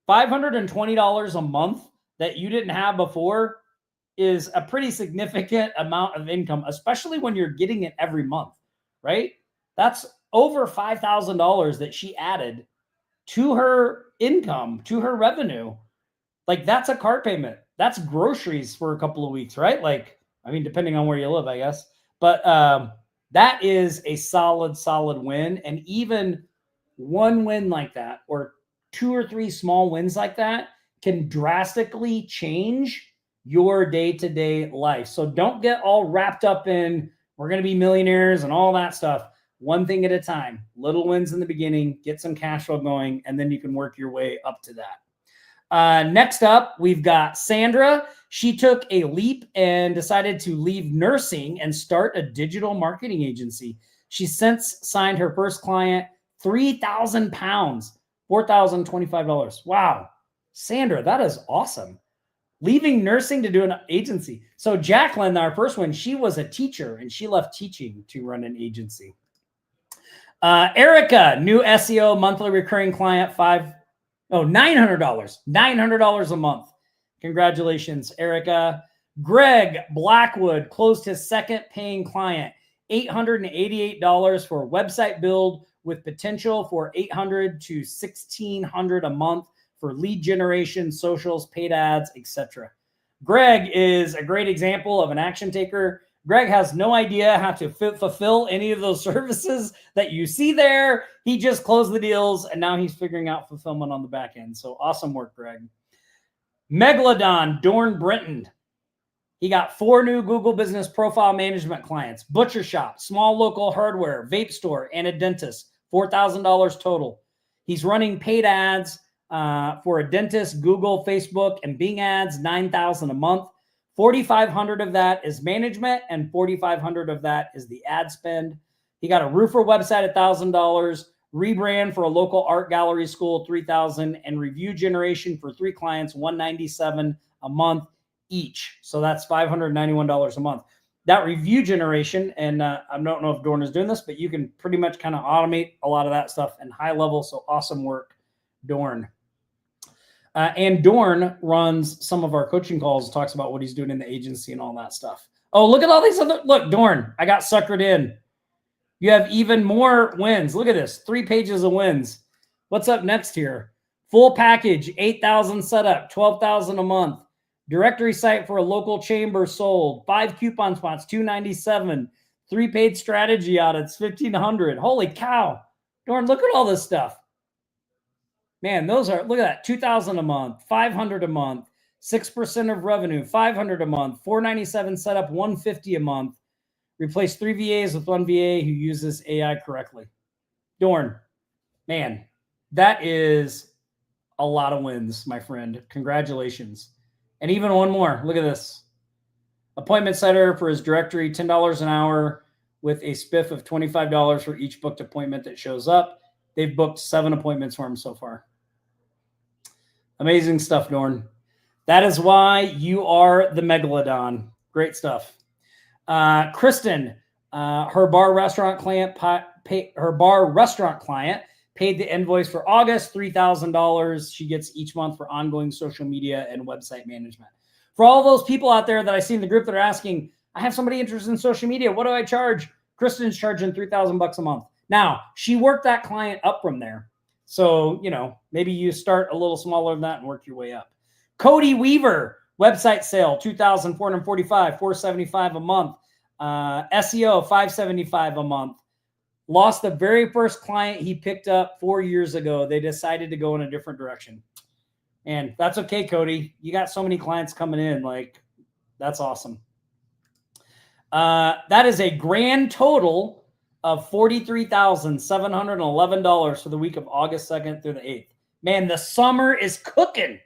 $520 a month that you didn't have before is a pretty significant amount of income, especially when you're getting it every month, right? That's over $5,000 that she added to her income, to her revenue. Like, that's a car payment. That's groceries for a couple of weeks, right? Like, I mean, depending on where you live, I guess. But that is a solid, solid win. And even one win like that, or 2 or 3 small wins like that, can drastically change your day-to-day life. So don't get all wrapped up in, we're going to be millionaires and all that stuff. One thing at a time, little wins in the beginning, get some cash flow going, and then you can work your way up to that. Next up, we've got Sandra. She took a leap and decided to leave nursing and start a digital marketing agency. She's since signed her first client, 3,000 pounds, $4,025. Wow. Sandra, that is awesome. Leaving nursing to do an agency. So Jacqueline, our first one, she was a teacher and she left teaching to run an agency. Erica, new SEO monthly recurring client, $900 a month. Congratulations, Erica. Greg Blackwood closed his second paying client, $888 for website build with potential for $800 to $1,600 a month for lead generation, socials, paid ads, etc. Greg is a great example of an action taker. Greg has no idea how to fulfill any of those services that you see there. He just closed the deals, and now he's figuring out fulfillment on the back end. So awesome work, Greg. Megalodon Dorn Brenton. He got 4 new Google Business Profile Management clients, butcher shop, small local hardware, vape store, and a dentist, $4,000 total. He's running paid ads for a dentist, Google, Facebook, and Bing ads, $9,000 a month. 4,500 of that is management, and 4,500 of that is the ad spend. He got a roofer website, $1,000, rebrand for a local art gallery school, $3,000, and review generation for 3 clients, $197 a month each. So that's $591 a month. That review generation, and I don't know if Dorn is doing this, but you can pretty much kind of automate a lot of that stuff in HighLevel. So awesome work, Dorn. And Dorn runs some of our coaching calls, talks about what he's doing in the agency and all that stuff. Oh, look at all these other, look, Dorn, I got suckered in. You have even more wins. Look at this, 3 pages of wins. What's up next here? Full package, 8,000 setup, 12,000 a month. Directory site for a local chamber sold. 5 coupon spots, $297. 3 paid strategy audits, $1,500. Holy cow. Dorn, look at all this stuff. Man, those are, look at that, $2,000 a month, $500 a month, 6% of revenue, $500 a month, $497 setup, $150 a month. Replace 3 VAs with 1 VA who uses AI correctly. Dorn, man, that is a lot of wins, my friend. Congratulations. And even one more. Look at this. Appointment setter for his directory, $10 an hour with a spiff of $25 for each booked appointment that shows up. They've booked 7 appointments for him so far. Amazing stuff, Dorn. That is why you are the Megalodon. Great stuff. Kristen, her bar restaurant client paid the invoice for August, $3,000 she gets each month for ongoing social media and website management. For all those people out there that I see in the group that are asking, I have somebody interested in social media. What do I charge? Kristen's charging $3,000 a month. Now, she worked that client up from there. So, you know, maybe you start a little smaller than that and work your way up. Cody Weaver, website sale, $2,445, $475 a month. SEO, $575 a month. Lost the very first client he picked up 4 years ago. They decided to go in a different direction. And that's okay, Cody. You got so many clients coming in. Like, that's awesome. That is a grand total of $43,711 for the week of August 2nd through the 8th. Man, the summer is cooking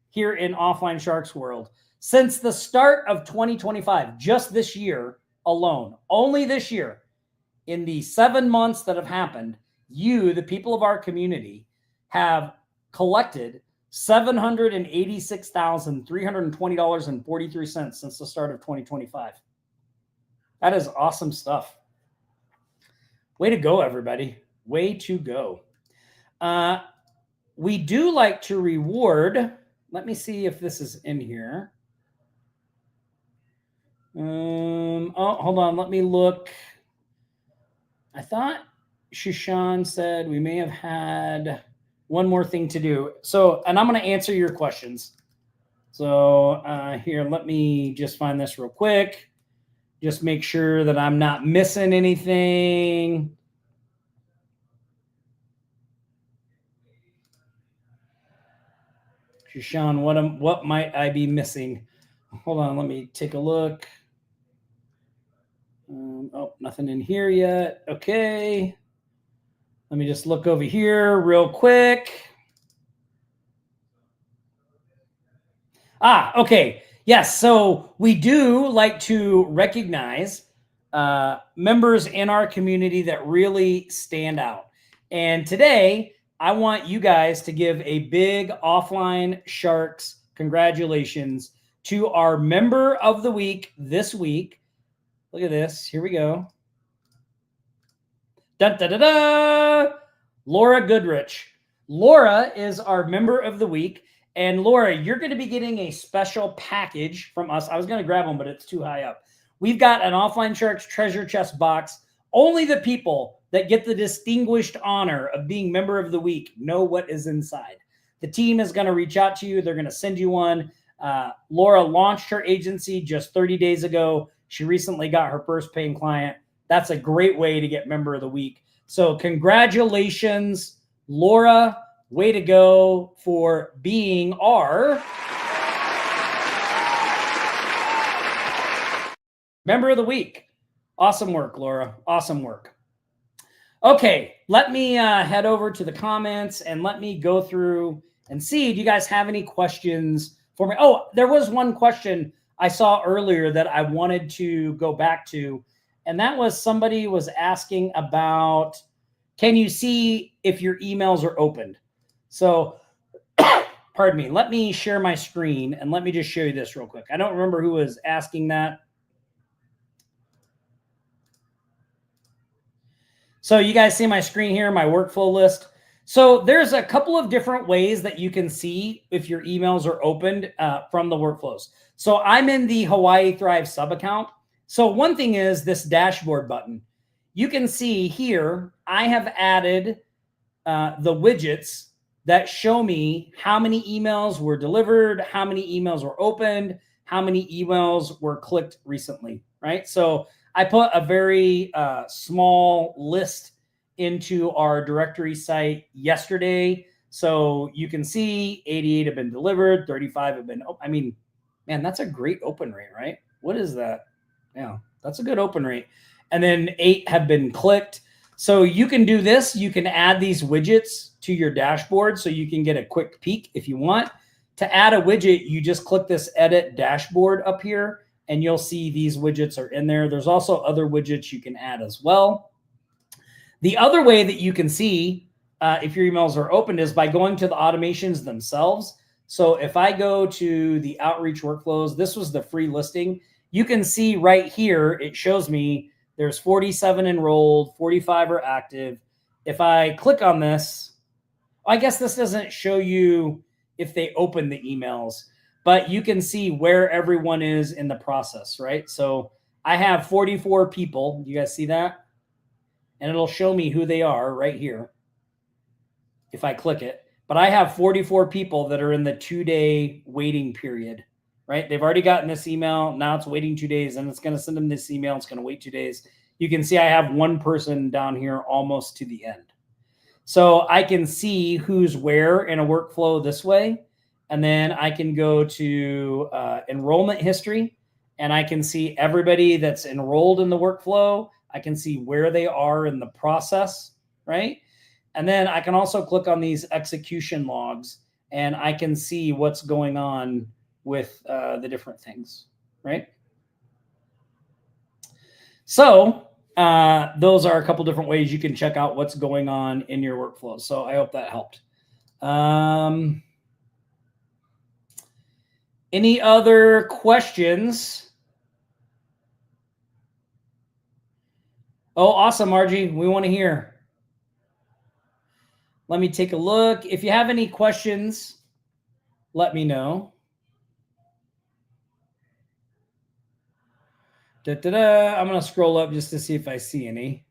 here in Offline Sharks world. Since the start of 2025, just this year alone, only this year, in the 7 months that have happened, you, the people of our community, have collected $786,320.43 since the start of 2025. That is awesome stuff. Way to go, everybody. Way to go. We do like to reward. Let me see if this is in here. Oh, hold on. Let me look. I thought Shushan said we may have had one more thing to do. So, and I'm going to answer your questions. So here, let me just find this real quick. Just make sure that I'm not missing anything. Shushan, what might I be missing? Hold on, let me take a look. Oh, nothing in here yet. Okay. Let me just look over here real quick. Okay. Yes, so we do like to recognize members in our community that really stand out. And today, I want you guys to give a big Offline Sharks congratulations to our member of the week this week. Look at this. Here we go. Dun, da, da, da. Laura Goodrich. Laura is our member of the week. And Laura, you're going to be getting a special package from us. I was going to grab one, but it's too high up. We've got an Offline Sharks treasure chest box. Only the people that get the distinguished honor of being member of the week know what is inside. The team is going to reach out to you. They're going to send you one. Laura launched her agency just 30 days ago. She recently got her first paying client. That's a great way to get member of the week. So congratulations, Laura. Way to go for being our member of the week. Awesome work, Laura. Awesome work. Okay, let me head over to the comments and let me go through and see, do you guys have any questions for me? Oh, there was one question I saw earlier that I wanted to go back to, and that was somebody was asking about, can you see if your emails are opened? So, pardon me, let me share my screen and let me just show you this real quick. I don't remember who was asking that. So you guys see my screen here, my workflow list. So there's a couple of different ways that you can see if your emails are opened from the workflows. So I'm in the Hawaii Thrive sub account. So one thing is this dashboard button. You can see here, I have added the widgets that show me how many emails were delivered, how many emails were opened, how many emails were clicked recently, right? So I put a very small list into our directory site yesterday. So you can see 88 have been delivered, 35 have been, I mean, man, that's a great open rate, right? What is that? Yeah, that's a good open rate. And then 8 have been clicked. So you can do this. You can add these widgets to your dashboard so you can get a quick peek if you want. To add a widget, you just click this edit dashboard up here and you'll see these widgets are in there. There's also other widgets you can add as well. The other way that you can see if your emails are opened is by going to the automations themselves. So if I go to the outreach workflows, this was the free listing. You can see right here, it shows me there's 47 enrolled, 45 are active. If I click on this, I guess this doesn't show you if they open the emails, but you can see where everyone is in the process, right? So I have 44 people. You guys see that? And it'll show me who they are right here if I click it. But I have 44 people that are in the 2-day waiting period, right? They've already gotten this email. Now it's waiting 2 days, and it's going to send them this email. It's going to wait 2 days. you can see I have one person down here almost to the end. So I can see who's where in a workflow this way. And then I can go to enrollment history, and I can see everybody that's enrolled in the workflow. I can see where they are in the process, right? And then I can also click on these execution logs, and I can see what's going on with the different things, right? So those are a couple different ways you can check out what's going on in your workflow. So I hope that helped. Any other questions? Oh, awesome, Margie. We want to hear. Let me take a look. If you have any questions, let me know. I'm going to scroll up just to see if I see any.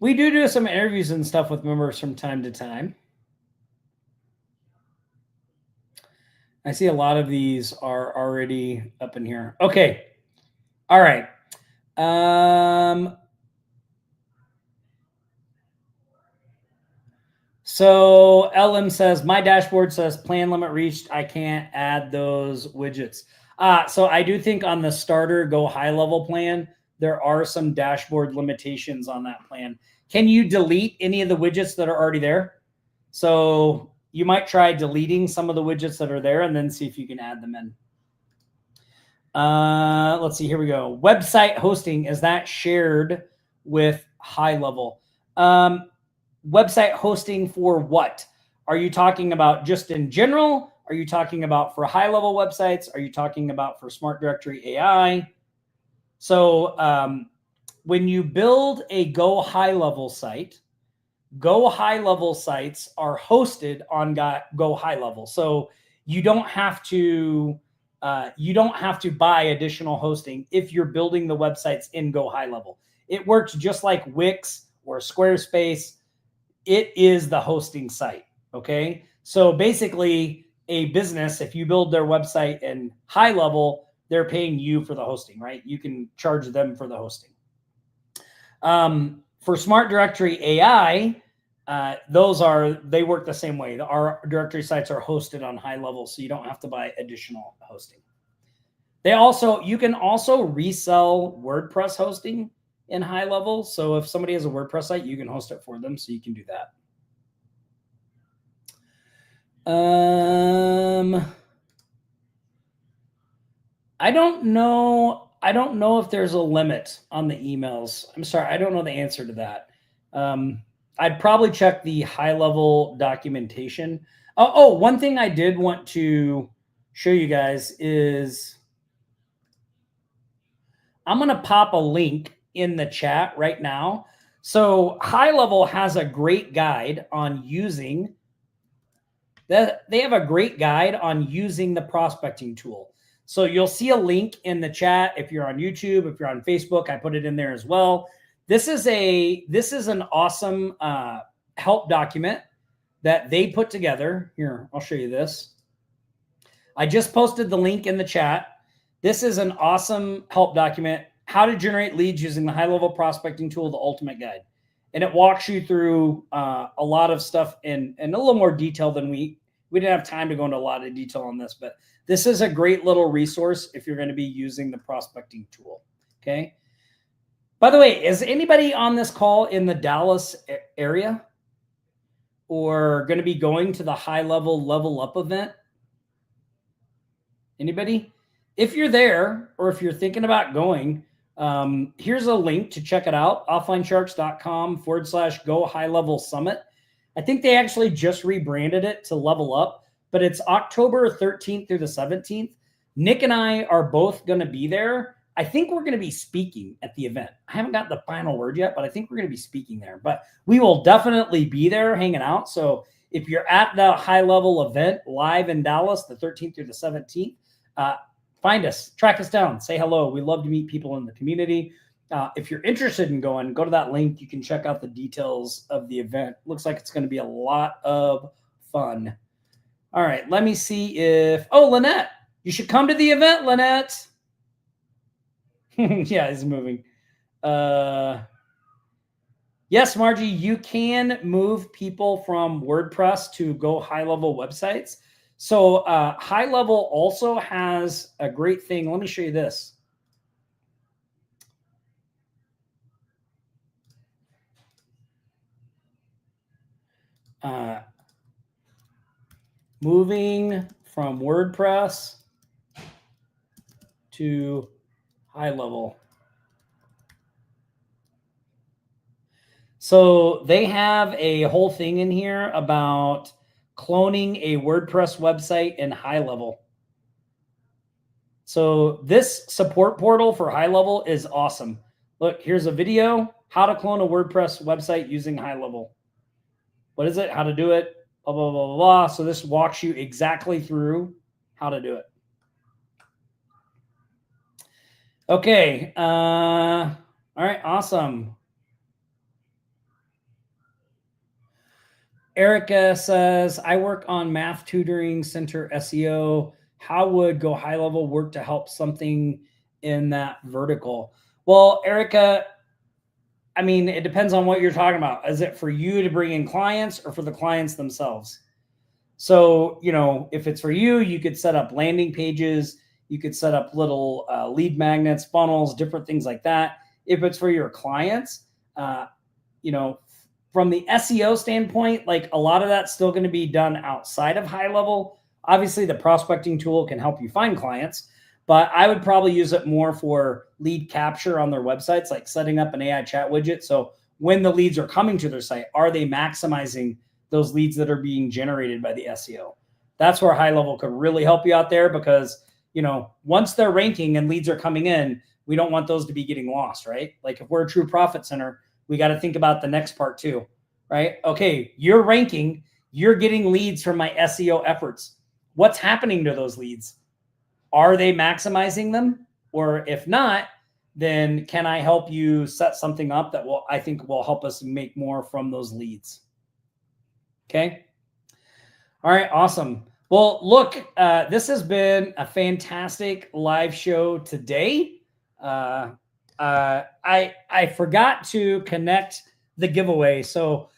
We do some interviews and stuff with members from time to time. I see a lot of these are already up in here. Okay. All right. So LM says, my dashboard says plan limit reached. I can't add those widgets. So I do think on the starter go high level plan, there are some dashboard limitations on that plan. Can you delete any of the widgets that are already there? So you might try deleting some of the widgets that are there and then see if you can add them in. Let's see, here we go. Website hosting, is that shared with HighLevel? Website hosting for what? Are you talking about just in general? Are you talking about for HighLevel websites? Are you talking about for Smart Directory AI? So when you build a Go HighLevel site, Go HighLevel sites are hosted on Go HighLevel. So you don't have to buy additional hosting if you're building the websites in Go HighLevel. It works just like Wix or Squarespace. It is the hosting site. Okay. So basically, a business, if you build their website in HighLevel, they're paying you for the hosting, right? You can charge them for the hosting. For Smart Directory AI, they work the same way. Our directory sites are hosted on HighLevel, so you don't have to buy additional hosting. You can also resell WordPress hosting in HighLevel. So if somebody has a WordPress site, you can host it for them. So you can do that. I don't know if there's a limit on the emails. I'm sorry, I don't know the answer to that. I'd probably check the HighLevel documentation. Oh, one thing I did want to show you guys is I'm going to pop a link in the chat right now. So HighLevel has a great guide on using that. They have a great guide on using the prospecting tool. So you'll see a link in the chat. If you're on YouTube, if you're on Facebook, I put it in there as well. This is an awesome help document that they put together. Here, I'll show you this. I just posted the link in the chat. This is an awesome help document, how to generate leads using the HighLevel prospecting tool, the ultimate guide. And it walks you through a lot of stuff in a little more detail than we didn't have time to go into a lot of detail on this, but this is a great little resource if you're going to be using the prospecting tool. Okay. By the way, is anybody on this call in the Dallas area or going to be going to the HighLevel Level Up event? Anybody? If you're there or if you're thinking about going, here's a link to check it out. offlinesharks.com/go HighLevel summit. I think they actually just rebranded it to Level Up, but it's October 13th through the 17th. Nick and I are both going to be there. I think we're going to be speaking at the event. I haven't got the final word yet, but I think we're going to be speaking there. But we will definitely be there hanging out. So if you're at the HighLevel event live in Dallas, the 13th through the 17th, find us, track us down, say hello. We love to meet people in the community. If you're interested in going, go to that link. You can check out the details of the event. Looks like it's going to be a lot of fun. All right, let me see if, Lynette. You should come to the event, Lynette. Yeah, he's moving. Yes, Margie, you can move people from WordPress to go HighLevel websites. So HighLevel also has a great thing. Let me show you this. Moving from WordPress to HighLevel. So they have a whole thing in here about cloning a WordPress website in HighLevel. So this support portal for HighLevel is awesome. Look, here's a video, how to clone a WordPress website using HighLevel. What is it? How to do it? Blah, blah, blah, blah, blah. So this walks you exactly through how to do it. Okay. All right. Awesome. Erica says, I work on math tutoring center SEO. How would Go HighLevel work to help something in that vertical? Well, Erica, I mean, it depends on what you're talking about. Is it for you to bring in clients or for the clients themselves? So, you know, if it's for you, you could set up landing pages. You could set up little lead magnets, funnels, different things like that. If it's for your clients, you know, from the SEO standpoint, like a lot of that's still going to be done outside of HighLevel. Obviously, the prospecting tool can help you find clients, but I would probably use it more for lead capture on their websites, like setting up an AI chat widget. So when the leads are coming to their site, are they maximizing those leads that are being generated by the SEO? That's where HighLevel could really help you out there because, you know, once they're ranking and leads are coming in, we don't want those to be getting lost, right? Like if we're a true profit center, we got to think about the next part too, right? Okay, you're ranking, you're getting leads from my SEO efforts. What's happening to those leads? Are they maximizing them? Or if not, then can I help you set something up that I think will help us make more from those leads? Okay. All right. Awesome. Well, look, this has been a fantastic live show today. I forgot to connect the giveaway. So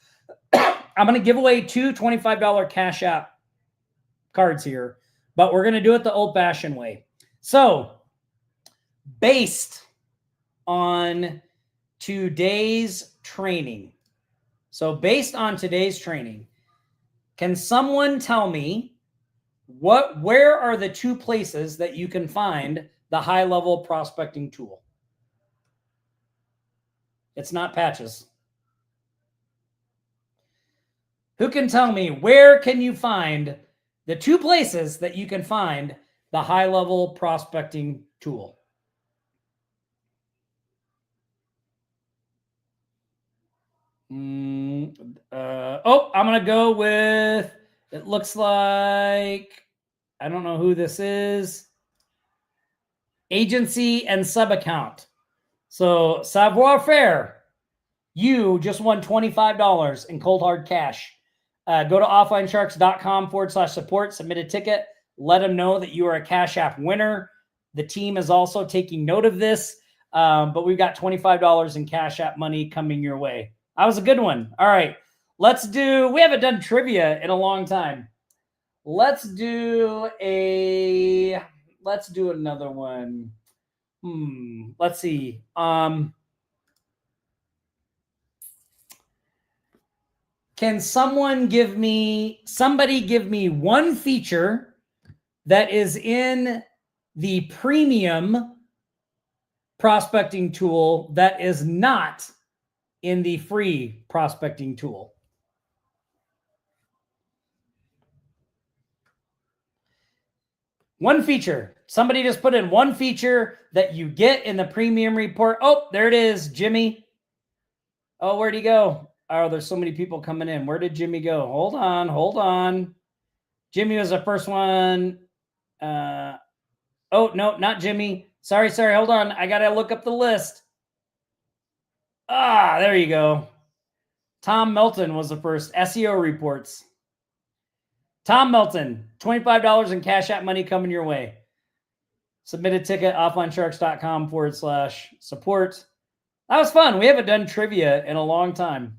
I'm going to give away two $25 Cash App cards here, but we're going to do it the old fashioned way. So based on today's training, can someone tell me where are the two places that you can find the HighLevel prospecting tool? It's not patches. Who can tell me where can you find the two places that you can find the HighLevel prospecting tool? I'm going to go with, it looks like, I don't know who this is. Agency and sub account. So savoir faire, you just won $25 in cold hard cash. Go to offlinesharks.com/support, submit a ticket, let them know that you are a Cash App winner. The team is also taking note of this, but we've got $25 in Cash App money coming your way. That was a good one. All right, we haven't done trivia in a long time. Let's do another one. Let's see. Can somebody give me one feature that is in the premium prospecting tool that is not in the free prospecting tool? One feature. Somebody just put in one feature that you get in the premium report. Oh, there it is, Jimmy. Oh, where'd he go? Oh, there's so many people coming in. Where did Jimmy go? Hold on. Jimmy was the first one. Oh, no, not Jimmy. Sorry. Hold on. I got to look up the list. There you go. Tom Melton was the first. SEO reports. Tom Melton, $25 in Cash App money coming your way. Submit a ticket, offlinesharks.com/support. That was fun. We haven't done trivia in a long time.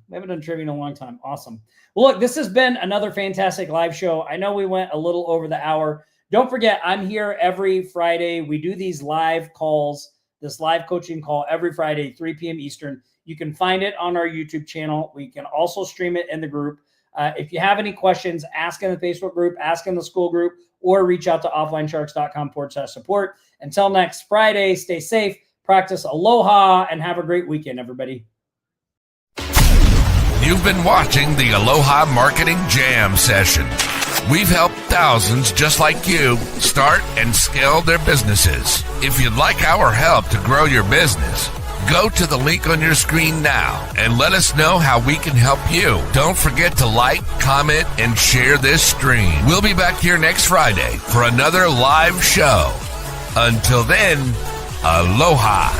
Awesome. Well, look, this has been another fantastic live show. I know we went a little over the hour. Don't forget, I'm here every Friday. We do these live calls, this live coaching call every Friday, 3 p.m. Eastern. You can find it on our YouTube channel. We can also stream it in the group. If you have any questions, ask in the Facebook group, ask in the school group, or reach out to offlinesharks.com/support. Until next Friday, stay safe, practice aloha, and have a great weekend, everybody. You've been watching the Aloha Marketing Jam session. We've helped thousands just like you start and scale their businesses. If you'd like our help to grow your business, go to the link on your screen now and let us know how we can help you. Don't forget to like, comment, and share this stream. We'll be back here next Friday for another live show. Until then, aloha.